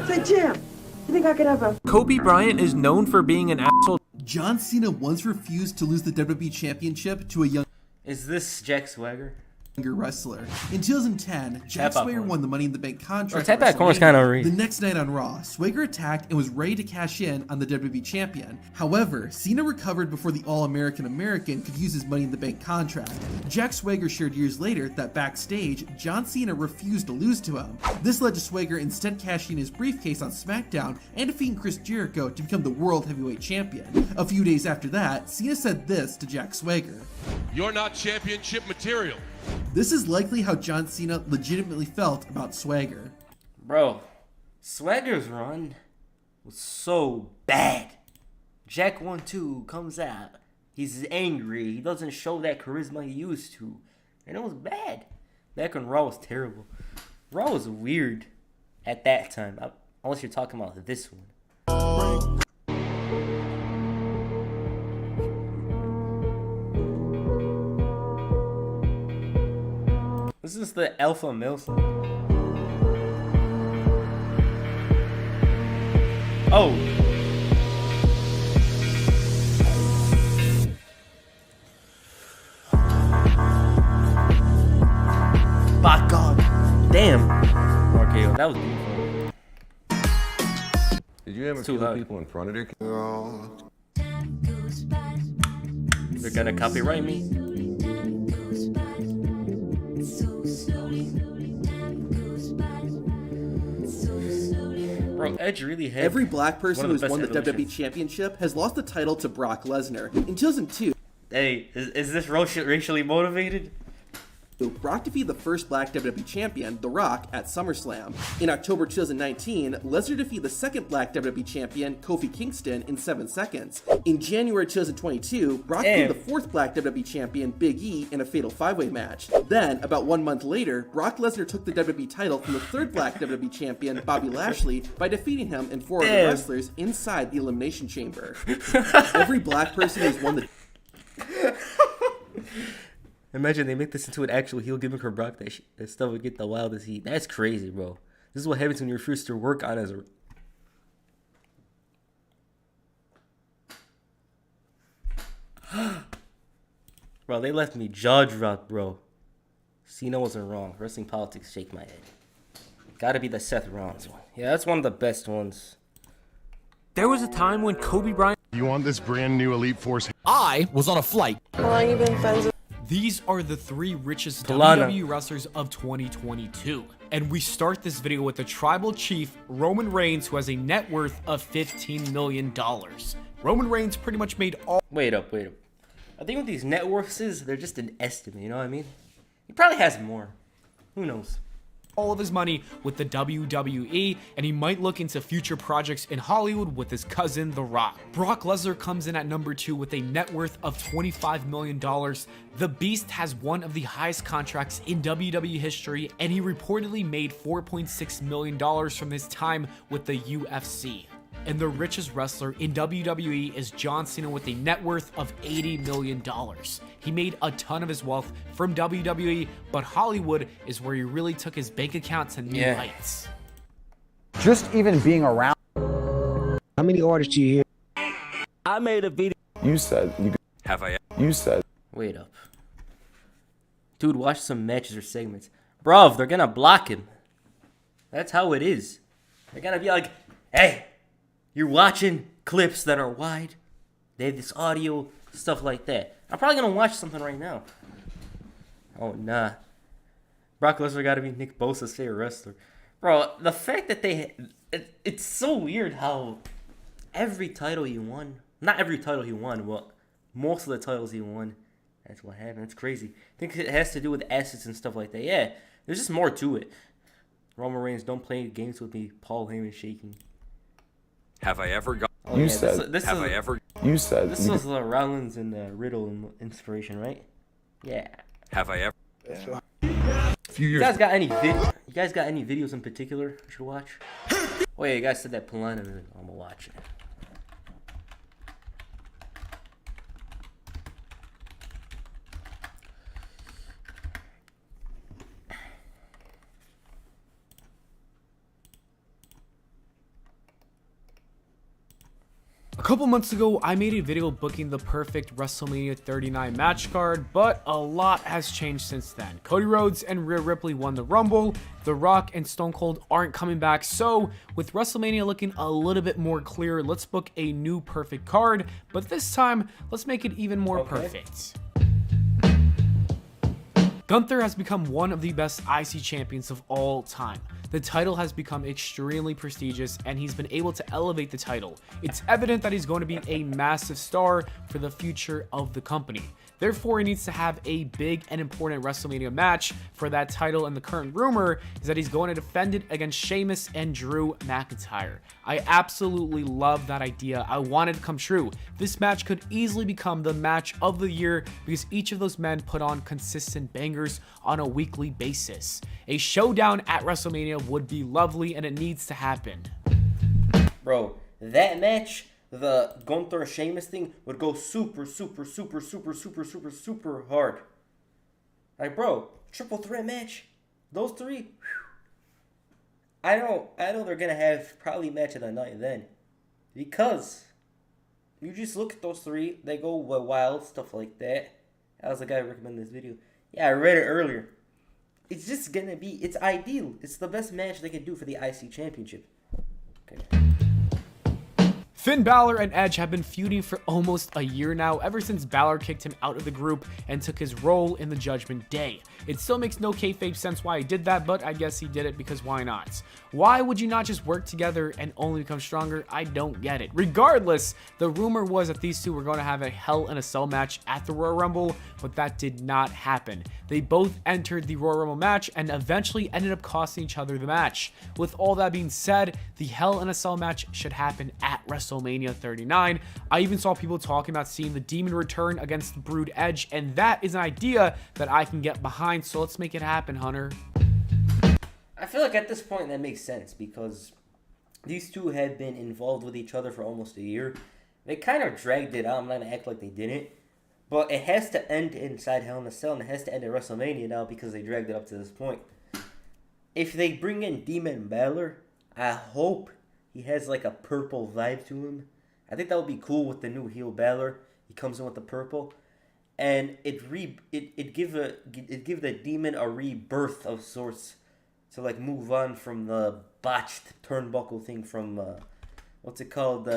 Say, Jim, you think I could have a... Kobe Bryant is known for being an asshole. John Cena once refused to lose the WWE Championship to a young... Is this Jack Swagger? Wrestler. In 2010, Jack Swagger won the Money in the Bank contract. Tap that corner's kind of real. The next night on Raw, Swagger attacked and was ready to cash in on the WWE Champion. However, Cena recovered before the All-American American could use his Money in the Bank contract. Jack Swagger shared years later that backstage, John Cena refused to lose to him. This led to Swagger instead cashing his briefcase on SmackDown and defeating Chris Jericho to become the World Heavyweight Champion. A few days after that, Cena said this to Jack Swagger. You're not championship material. This is likely how John Cena legitimately felt about Swagger. Bro, Swagger's run was so bad. Jack 1-2 comes out. He's angry. He doesn't show that charisma he used to. And it was bad. Back when Raw was terrible. Raw was weird at that time. Unless you're talking about this one. This is the alpha male song. Oh. By God. Damn. Okay, that was beautiful. Did you ever kill people in front of their kids? They're gonna copyright me. Bro, Edge really had every black person who's won the WWE Championship has lost the title to Brock Lesnar. In 2002, hey, is this racially motivated? Brock defeated the first black WWE champion, The Rock, at SummerSlam. In October 2019, Lesnar defeated the second black WWE champion, Kofi Kingston, in 7 seconds. In January 2022, Brock defeated the fourth black WWE champion, Big E, in a fatal 5-way match. Then, about 1 month later, Brock Lesnar took the WWE title from the third black WWE champion, Bobby Lashley, by defeating him and 4 other wrestlers inside the Elimination Chamber. Every black person who's won the... Imagine they make this into an actual heel gimmick for Brock. That stuff would get the wildest heat. That's crazy, bro. This is what happens when you refuse to work on as a... Bro, they left me jaw dropped, bro. Cena wasn't wrong. Wrestling politics, shake my head. Gotta be the Seth Rollins one. Yeah, that's one of the best ones. There was a time when Kobe Bryant... You want this brand new Elite Force... I was on a flight. How long you been friends with? These are the 3 richest Lana. WWE wrestlers of 2022. And we start this video with the tribal chief, Roman Reigns, who has a net worth of $15 million. Roman Reigns pretty much made all... Wait up. I think with these net worths, they're just an estimate, you know what I mean? He probably has more. Who knows? all of his money with the WWE, and he might look into future projects in Hollywood with his cousin, The Rock. Brock Lesnar comes in at number 2 with a net worth of $25 million. The Beast has one of the highest contracts in WWE history, and he reportedly made $4.6 million from his time with the UFC. And the richest wrestler in WWE is John Cena with a net worth of $80 million. He made a ton of his wealth from WWE, but Hollywood is where he really took his bank account to new heights. Just even being around. How many orders do you hear? I made a video. You said you. Have I? You said. Wait up. Dude, watch some matches or segments. Bruv, they're gonna block him. That's how it is. They're gonna be like, hey, you're watching clips that are wide. They have this audio, stuff like that. I'm probably gonna watch something right now. Oh, nah. Brock Lesnar gotta be Nick Bosa's favorite wrestler. Bro, the fact that it's so weird how every title he won, not every title he won, but most of the titles he won, That's what happened. That's crazy. I think it has to do with assets and stuff like that. Yeah, there's just more to it. Roman Reigns, don't play games with me. Paul Heyman shaking. Have I ever got? Oh, You yeah, said. This have is, I ever? You said. This was Rollins and Riddle inspiration, right? Yeah. Have I ever? Yeah. Few years. You guys got any videos in particular I should watch? Oh yeah, you guys said that Polina. I'm gonna watch it. A couple months ago, I made a video booking the perfect WrestleMania 39 match card, but a lot has changed since then. Cody Rhodes and Rhea Ripley won the Rumble, The Rock and Stone Cold aren't coming back, so with WrestleMania looking a little bit more clear, let's book a new perfect card, but this time, let's make it even more perfect. Gunther has become one of the best IC champions of all time. The title has become extremely prestigious and he's been able to elevate the title. It's evident that he's going to be a massive star for the future of the company. Therefore, he needs to have a big and important WrestleMania match for that title, and the current rumor is that he's going to defend it against Sheamus and Drew McIntyre. I absolutely love that idea. I want it to come true. This match could easily become the match of the year because each of those men put on consistent bangers on a weekly basis. A showdown at WrestleMania would be lovely and it needs to happen. Bro, that match, the Gunther Sheamus thing, would go super hard. Like, bro, triple threat match, those three. Whew. I know they're gonna have probably match of the night then, because you just look at those three, they go wild, stuff like that. That was the guy who recommended this video. Yeah, I read it earlier. It's just gonna be, it's ideal. It's the best match they can do for the IC Championship. Okay. Finn Balor and Edge have been feuding for almost a year now, ever since Balor kicked him out of the group and took his role in the Judgment Day. It still makes no kayfabe sense why he did that, but I guess he did it because why not? Why would you not just work together and only become stronger? I don't get it. Regardless, the rumor was that these two were going to have a Hell in a Cell match at the Royal Rumble, but that did not happen. They both entered the Royal Rumble match and eventually ended up costing each other the match. With all that being said, the Hell in a Cell match should happen at WrestleMania 39. I even saw people talking about seeing the Demon return against Brood Edge, and that is an idea that I can get behind, so let's make it happen, Hunter. I feel like at this point that makes sense because these two had been involved with each other for almost a year. They kind of dragged it out. I'm not going to act like they didn't. But it has to end inside Hell in a Cell, and it has to end at WrestleMania now because they dragged it up to this point. If they bring in Demon Balor, I hope he has like a purple vibe to him. I think that would be cool with the new heel Balor. He comes in with the purple. And it give the Demon a rebirth of sorts to like move on from the botched turnbuckle thing from what's it called,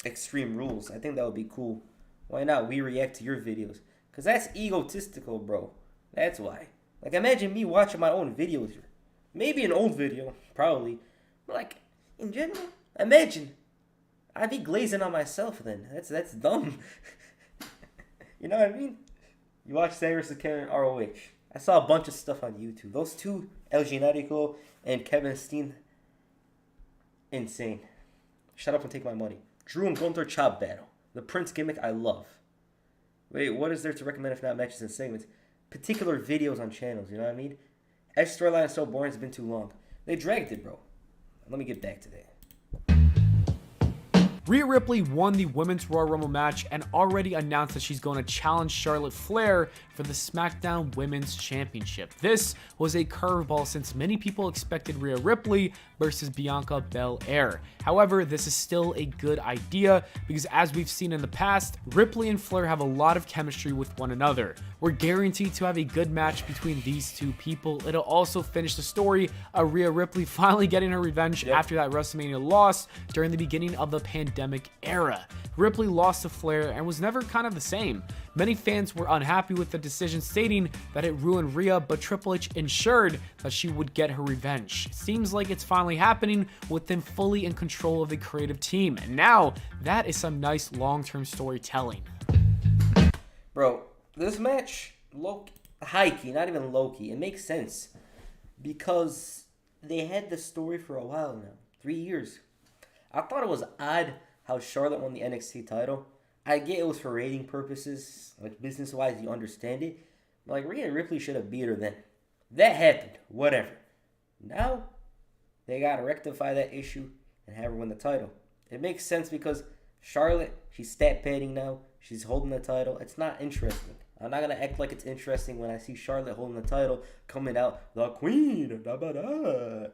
Extreme Rules. I think that would be cool. Why not? We react to your videos, cause that's egotistical, bro. That's why. Like, imagine me watching my own videos here. Maybe an old video, probably. But like in general, imagine I'd be glazing on myself then. That's dumb. You know what I mean? You watch Sam vs. Kevin ROH. I saw a bunch of stuff on YouTube. Those two, El Generico and Kevin Steen, insane. Shut up and take my money. Drew and Gunther chop battle. The Prince gimmick I love. Wait, what is there to recommend if not matches and segments? Particular videos on channels, you know what I mean? Edge storyline is so boring, it's been too long. They dragged it, bro. Let me get back to that. Rhea Ripley won the Women's Royal Rumble match and already announced that she's going to challenge Charlotte Flair for the SmackDown Women's Championship. This was a curveball since many people expected Rhea Ripley versus Bianca Belair. However, this is still a good idea because as we've seen in the past, Ripley and Flair have a lot of chemistry with one another. We're guaranteed to have a good match between these two people. It'll also finish the story of Rhea Ripley finally getting her revenge after that WrestleMania loss during the beginning of the pandemic era. Ripley lost to Flair and was never kind of the same. Many fans were unhappy with the decision, stating that it ruined Rhea, but Triple H ensured that she would get her revenge. Seems like it's finally happening with them fully in control of the creative team, and now that is some nice long-term storytelling. Bro, This match, high-key, not even low-key, it makes sense. Because they had the story for a while now. 3 years. I thought it was odd how Charlotte won the NXT title. I get it was for rating purposes. Like, business-wise, you understand it. But, like, Rhea Ripley should have beat her then. That happened. Whatever. Now, they got to rectify that issue and have her win the title. It makes sense because Charlotte, she's stat padding now. She's holding the title. It's not interesting. I'm not going to act like it's interesting when I see Charlotte holding the title, coming out, the queen, da-ba-da.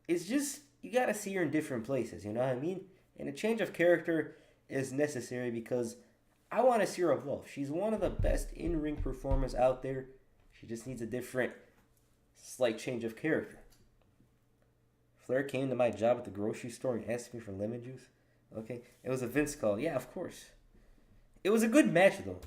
It's just, you got to see her in different places, you know what I mean? And a change of character is necessary because I want to see her evolve. She's one of the best in-ring performers out there. She just needs a different, slight change of character. Flair came to my job at the grocery store and asked me for lemon juice. Okay, it was a Vince call. Yeah, of course. It was a good match, though.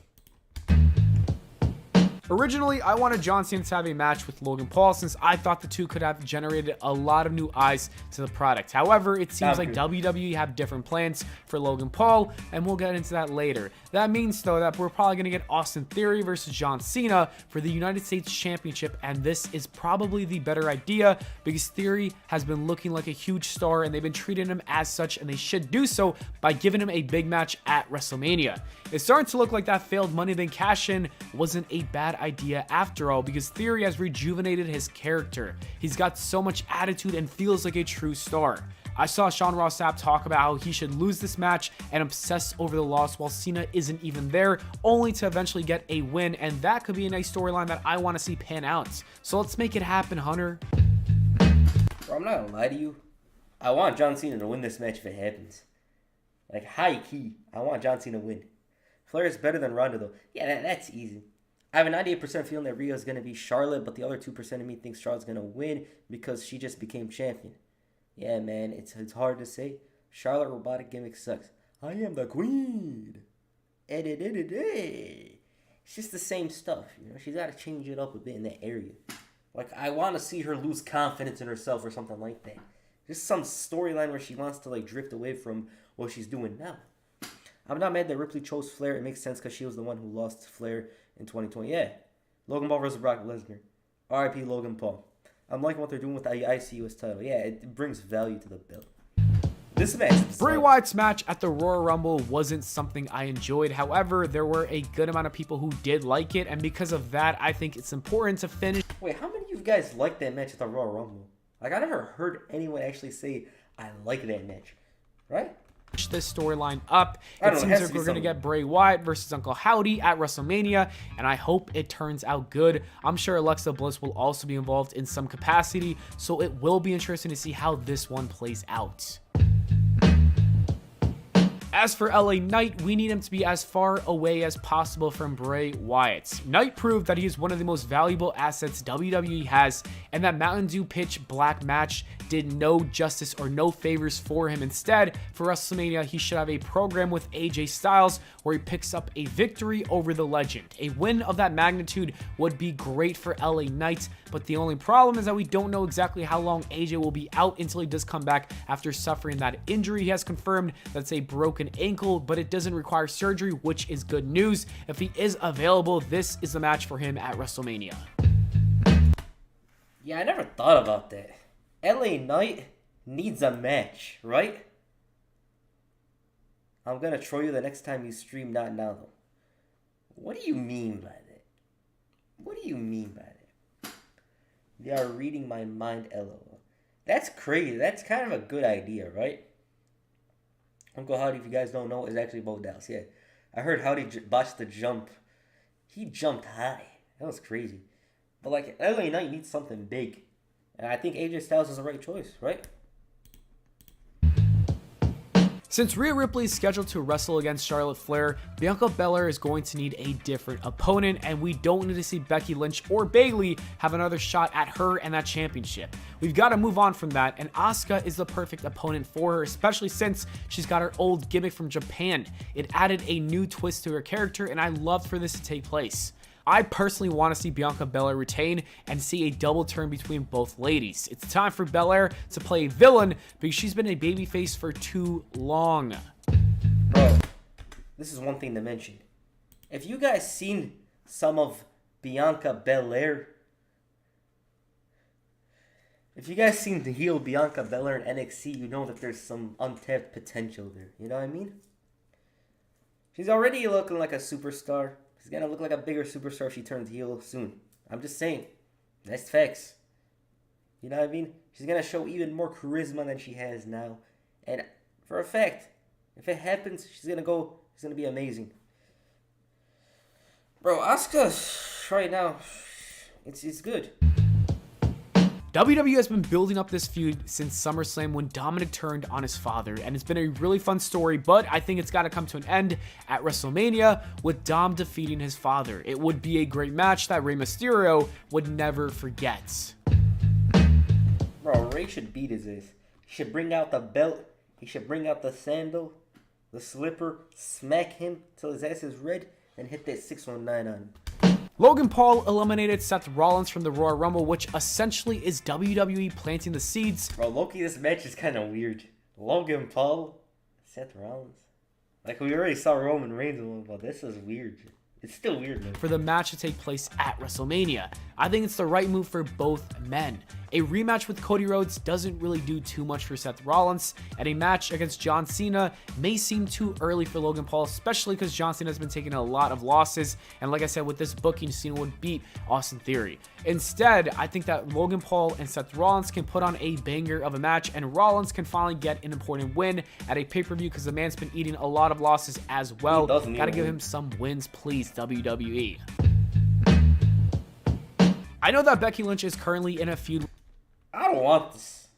Originally, I wanted John Cena to have a match with Logan Paul since I thought the two could have generated a lot of new eyes to the product. However, it seems like WWE have different plans for Logan Paul, and we'll get into that later. That means, though, that we're probably going to get Austin Theory versus John Cena for the United States Championship, and this is probably the better idea because Theory has been looking like a huge star, and they've been treating him as such, and they should do so by giving him a big match at WrestleMania. It's starting to look like that failed Money in the Bank cash-in wasn't a bad idea after all because Theory has rejuvenated his character. He's got so much attitude and feels like a true star. I saw Sean Ross Sapp talk about how he should lose this match and obsess over the loss while Cena isn't even there, only to eventually get a win, and that could be a nice storyline that I want to see pan out. So let's make it happen, Hunter. Bro, I'm not gonna lie to you. I want John Cena to win this match if it happens. Like, high key, I want John Cena to win. Flair is better than Ronda, though. Yeah, that's easy. I have a 98% feeling that Rhea is going to be Charlotte, but the other 2% of me thinks Charlotte's going to win because she just became champion. Yeah, man, it's hard to say. Charlotte robotic gimmick sucks. I am the queen. It's just the same stuff, you know. She's got to change it up a bit in that area. Like, I want to see her lose confidence in herself or something like that. Just some storyline where she wants to, like, drift away from what she's doing now. I'm not mad that Ripley chose Flair. It makes sense because she was the one who lost to Flair in 2020. Yeah. Logan Paul versus Brock Lesnar. RIP Logan Paul. I'm liking what they're doing with the ICUS title. Yeah, it brings value to the belt. This match. Bray Wyatt's match at the Royal Rumble wasn't something I enjoyed. However, there were a good amount of people who did like it, and because of that, I think it's important to finish. Wait, how many of you guys liked that match at the Royal Rumble? Like, I never heard anyone actually say, I like that match. Right? This storyline up. It seems like we're going to get Bray Wyatt versus Uncle Howdy at WrestleMania, and I hope it turns out good. I'm sure Alexa Bliss will also be involved in some capacity, so it will be interesting to see how this one plays out. As for LA Knight, we need him to be as far away as possible from Bray Wyatt. Knight proved that he is one of the most valuable assets WWE has, and that Mountain Dew Pitch Black match did no justice or no favors for him. Instead, for WrestleMania, he should have a program with AJ Styles where he picks up a victory over the legend. A win of that magnitude would be great for LA Knight, but the only problem is that we don't know exactly how long AJ will be out until he does come back after suffering that injury. He has confirmed that it's a broken ankle, but it doesn't require surgery, which is good news. If he is available, this is the match for him at WrestleMania. Yeah, I never thought about that. LA Knight needs a match, right? I'm gonna troll you the next time you stream, not now though. What do you mean by that? What do you mean by that? They are reading my mind, LOL. That's crazy. That's kind of a good idea, right? Uncle Howdy, if you guys don't know, is actually Bo Dallas. Yeah, I heard Howdy botched the jump. He jumped high. That was crazy. But like, LA Knight needs something big. And I think AJ Styles is the right choice, right? Since Rhea Ripley is scheduled to wrestle against Charlotte Flair, Bianca Belair is going to need a different opponent, and we don't need to see Becky Lynch or Bayley have another shot at her and that championship. We've got to move on from that, and Asuka is the perfect opponent for her, especially since she's got her old gimmick from Japan. It added a new twist to her character, and I love for this to take place. I personally want to see Bianca Belair retain and see a double turn between both ladies. It's time for Belair to play a villain because she's been a babyface for too long. Bro, this is one thing to mention. If you guys seen some of Bianca Belair. If you guys seen the heel Bianca Belair in NXT, you know that there's some untapped potential there. You know what I mean? She's already looking like a superstar. She's gonna look like a bigger superstar if she turns heel soon. I'm just saying. That's facts. You know what I mean? She's gonna show even more charisma than she has now. And for a fact, if it happens, she's gonna be amazing. Bro, Asuka right now, it's good. WWE has been building up this feud since SummerSlam when Dominic turned on his father, and it's been a really fun story, but I think it's got to come to an end at WrestleMania with Dom defeating his father. It would be a great match that Rey Mysterio would never forget. Bro, Rey should beat his ass. He should bring out the belt, he should bring out the sandal, the slipper, smack him till his ass is red, and hit that 619 on him. Logan Paul eliminated Seth Rollins from the Royal Rumble, which essentially is WWE planting the seeds. Bro, Loki, this match is kind of weird. Logan Paul, Seth Rollins. Like, we already saw Roman Reigns and Logan Paul. This is weird. It's still weird, man. For the match to take place at WrestleMania. I think it's the right move for both men. A rematch with Cody Rhodes doesn't really do too much for Seth Rollins, and a match against John Cena may seem too early for Logan Paul, especially because John Cena has been taking a lot of losses, and like I said, with this booking, Cena would beat Austin Theory. Instead, I think that Logan Paul and Seth Rollins can put on a banger of a match, and Rollins can finally get an important win at a pay-per-view because the man's been eating a lot of losses as well. Gotta give him some wins, please, WWE. I know that Becky Lynch is currently in a feud. I don't want this.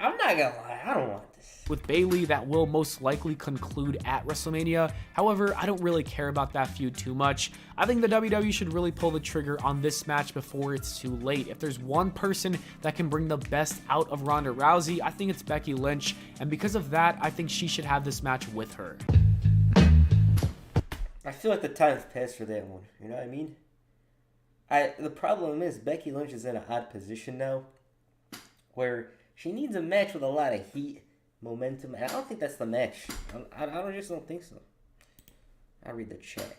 I'm not gonna lie, I don't want this. With Bayley that will most likely conclude at WrestleMania. However, I don't really care about that feud too much. I think the WWE should really pull the trigger on this match before it's too late. If there's one person that can bring the best out of Ronda Rousey, I think it's Becky Lynch. And because of that, I think she should have this match with her. I feel like the time's passed for that one. You know what I mean? The problem is Becky Lynch is in an odd position now where she needs a match with a lot of heat, momentum, and I don't think that's the match. I just don't think so. I read the chat.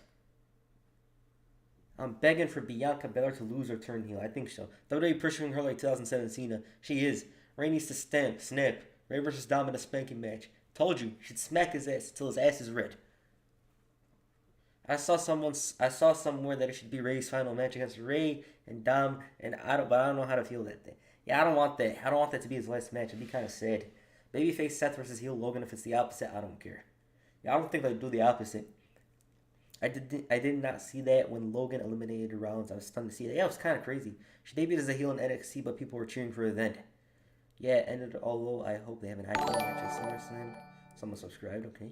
I'm begging for Bianca Belair to lose or turn heel. I think so. WWE pushing her like 2017. She is. Rey needs to snap. Rey versus Dom in a spanking match. Told you, she'd smack his ass till his ass is red. I saw somewhere that it should be Rey's final match against Rey and Dom, but I don't know how to feel that day. Yeah, I don't want that. I don't want that to be his last match. It'd be kind of sad. Babyface Seth versus heel Logan. If it's the opposite, I don't care. Yeah, I don't think they'll do the opposite. I did not see that when Logan eliminated Rollins. I was stunned to see that. Yeah, it was kind of crazy. She debuted as a heel in NXT, but people were cheering for her then. Yeah, it ended, although I hope they have an IPO match at SummerSlam. Someone subscribed, okay.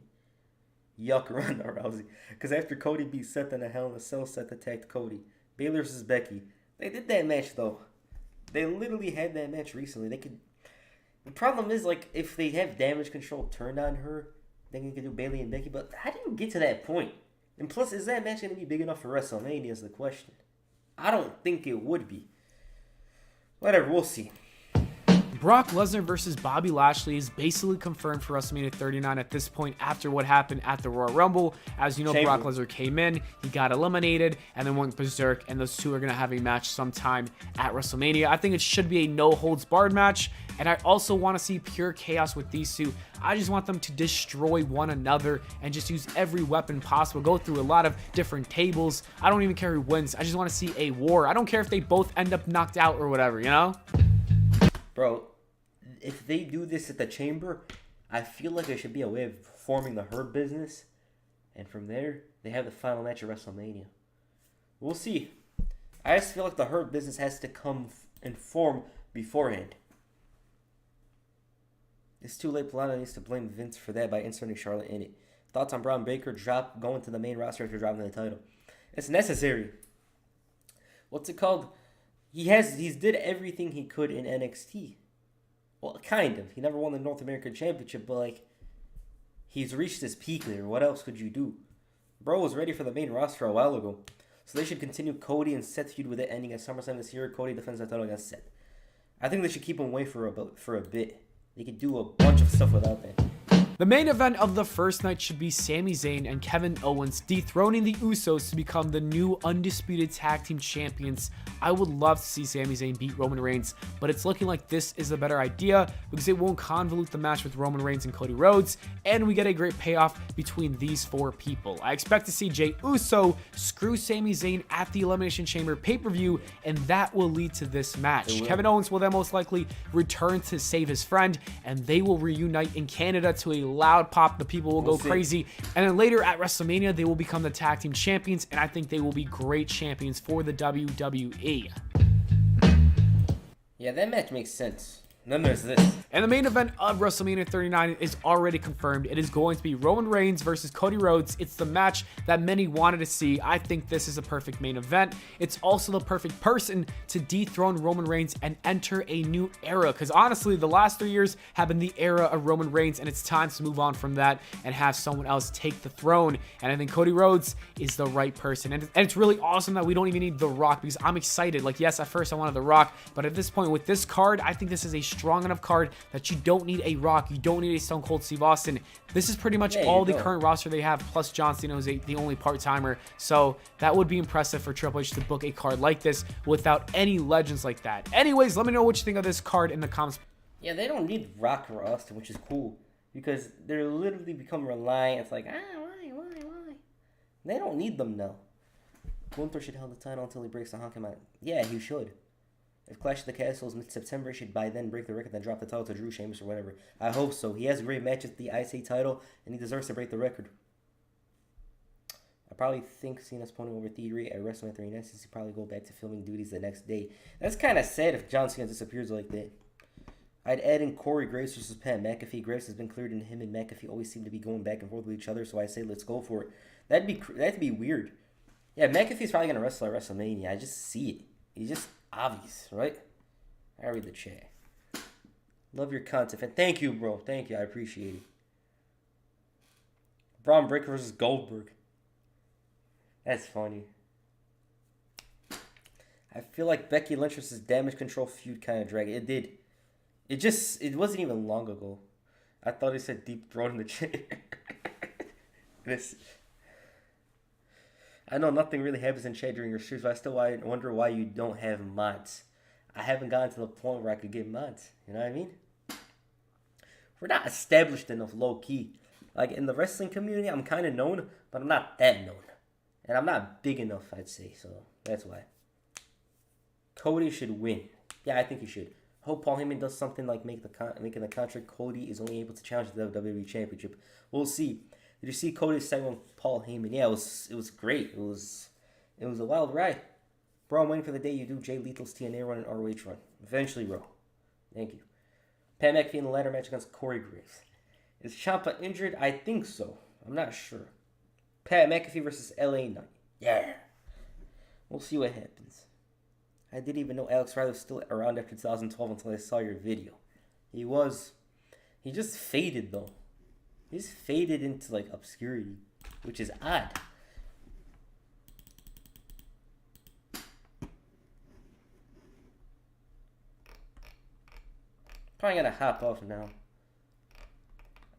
Yuck, Ronda Rousey. Because after Cody beat Seth in a Hell in a Cell, Seth attacked Cody. Bayley versus Becky. They did that match, though. They literally had that match recently. The problem is, like, if they have damage control turned on her, then you can do Bayley and Becky. But how do you get to that point? And plus, is that match going to be big enough for WrestleMania is the question. I don't think it would be. Whatever, we'll see. Brock Lesnar versus Bobby Lashley is basically confirmed for WrestleMania 39 at this point after what happened at the Royal Rumble. As you know, Brock Lesnar came in, he got eliminated, and then went berserk, and those two are going to have a match sometime at WrestleMania. I think it should be a no-holds-barred match, and I also want to see pure chaos with these two. I just want them to destroy one another and just use every weapon possible, go through a lot of different tables. I don't even care who wins. I just want to see a war. I don't care if they both end up knocked out or whatever, you know? Bro, if they do this at the Chamber, I feel like there should be a way of forming the Hurt Business, and from there, they have the final match at WrestleMania. We'll see. I just feel like the Hurt Business has to come and form beforehand. It's too late. Lana needs to blame Vince for that by inserting Charlotte in it. Thoughts on Braun Baker going to the main roster after dropping the title? It's necessary. What's it called? He's did everything he could in NXT. Well, kind of. He never won the North American Championship, but, like, he's reached his peak there. What else could you do? Bro was ready for the main roster a while ago. So they should continue Cody and Seth feud with it ending at SummerSlam this year. Cody defends the title against Seth. I think they should keep him away for a bit. They could do a bunch of stuff without that. The main event of the first night should be Sami Zayn and Kevin Owens dethroning the Usos to become the new undisputed tag team champions. I would love to see Sami Zayn beat Roman Reigns, but it's looking like this is a better idea because it won't convolute the match with Roman Reigns and Cody Rhodes, and we get a great payoff between these four people. I expect to see Jey Uso screw Sami Zayn at the Elimination Chamber pay-per-view, and that will lead to this match. Kevin Owens will then most likely return to save his friend, and they will reunite in Canada to a loud pop. The people will go crazy, and then later at WrestleMania they will become the tag team champions, and I think they will be great champions for the WWE. Yeah, that match makes sense. Then there's this. And the main event of WrestleMania 39 is already confirmed. It is going to be Roman Reigns versus Cody Rhodes. It's the match that many wanted to see. I think this is a perfect main event. It's also the perfect person to dethrone Roman Reigns and enter a new era. Because honestly, the last 3 years have been the era of Roman Reigns, and it's time to move on from that and have someone else take the throne. And I think Cody Rhodes is the right person. And it's really awesome that we don't even need The Rock, because I'm excited. Like, yes, at first I wanted The Rock, but at this point with this card, I think this is a strong enough card that you don't need a Rock, you don't need a Stone Cold Steve Austin. This is pretty much all the current roster they have, plus John Cena is the only part-timer. So that would be impressive for Triple H to book a card like this without any legends like that. Anyways, let me know what you think of this card in the comments. Yeah, they don't need Rock or Austin, which is cool, because they're literally become reliant. It's like, why? They don't need them now. Gunther should hold the title until he breaks the honk him out. Yeah, he should. If Clash of the Castle is mid-September, he should by then break the record, then drop the title to Drew Sheamus or whatever. I hope so. He has a great match at the IC title, and he deserves to break the record. I probably think Cena's opponent over Theory at WrestleMania 39, since he probably go back to filming duties the next day. That's kind of sad if John Cena disappears like that. I'd add in Corey Graves versus Pat McAfee. Graves has been cleared, and him and McAfee always seem to be going back and forth with each other, so I say let's go for it. That'd be weird. Yeah, McAfee's probably going to wrestle at WrestleMania. I just see it. He's just obvious, right? I read the chat. Love your content, and thank you, bro. Thank you. I appreciate it. Braun Breaker versus Goldberg. That's funny. I feel like Becky Lynch versus Damage Control feud kind of dragged. It did. It wasn't even long ago. I thought he said deep throat in the chat. I know nothing really happens in chat during your streams, but I still wonder why you don't have mods. I haven't gotten to the point where I could get mods. You know what I mean? We're not established enough low-key. Like, in the wrestling community, I'm kind of known, but I'm not that known. And I'm not big enough, I'd say, so that's why. Cody should win. Yeah, I think he should. Hope Paul Heyman does something like making the contract Cody is only able to challenge the WWE Championship. We'll see. Did you see Cody's segment with Paul Heyman? Yeah, it was great. It was a wild ride. Bro, I'm waiting for the day you do Jay Lethal's TNA run and ROH run. Eventually, bro. Thank you. Pat McAfee in the ladder match against Corey Graves. Is Ciampa injured? I think so. I'm not sure. Pat McAfee versus LA Knight. Yeah. We'll see what happens. I didn't even know Alex Riley was still around after 2012 until I saw your video. He was. He just faded, though. He just faded into, like, obscurity, which is odd. Probably gonna hop off now.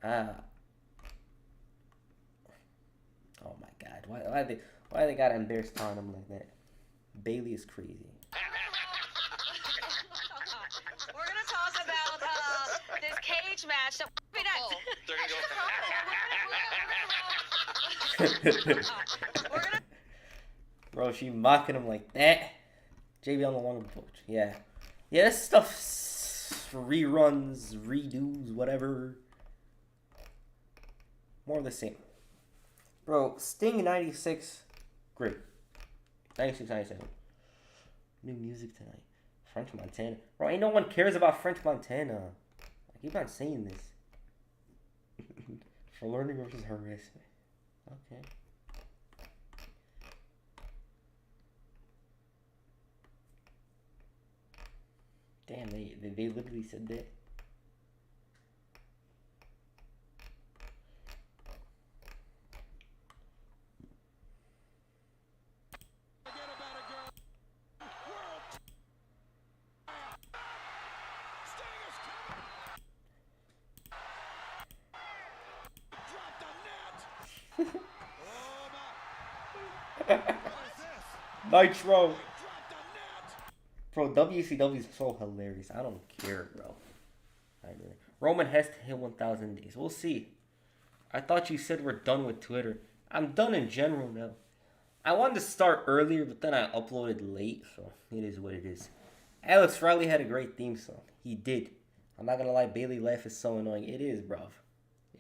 Oh my God! Why they gotta embarrass on him like that? Bailey is crazy. We're gonna talk about this cage match. Bro, she mocking him like that. JB on the long approach. Yeah, this stuff. Reruns, redos, whatever. More of the same. Bro, Sting 96. Great. 96, 97. New music tonight. French Montana. Bro, ain't no one cares about French Montana. I keep on saying this. For learning versus harassment. Okay. Damn, they literally said that. Nitro. Bro, WCW is so hilarious. I don't care, bro. Roman has to hit 1,000 days. We'll see. I thought you said we're done with Twitter. I'm done in general now. I wanted to start earlier, but then I uploaded late, so it is what it is. Alex Riley had a great theme song. He did. I'm not gonna lie, Bailey laugh is so annoying. It is, bruv.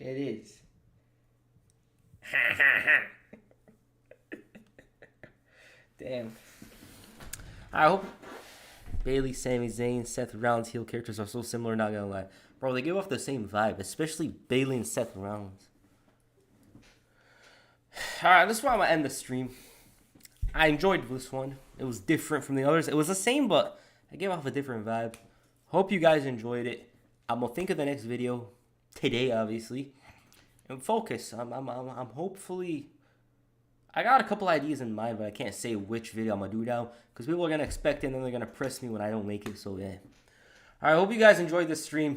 It is. Ha ha ha. Damn. I hope Bailey, Sami Zayn, Seth Rollins heel characters are so similar, not gonna lie. Bro, they give off the same vibe, especially Bailey and Seth Rollins. Alright, this is where I'm gonna end the stream. I enjoyed this one. It was different from the others. It was the same, but I gave off a different vibe. Hope you guys enjoyed it. I'm gonna think of the next video today, obviously, and focus. I'm hopefully. I got a couple ideas in mind, but I can't say which video I'm gonna do now because people are gonna expect it and then they're gonna press me when I don't make it. So yeah. Alright, hope you guys enjoyed this stream.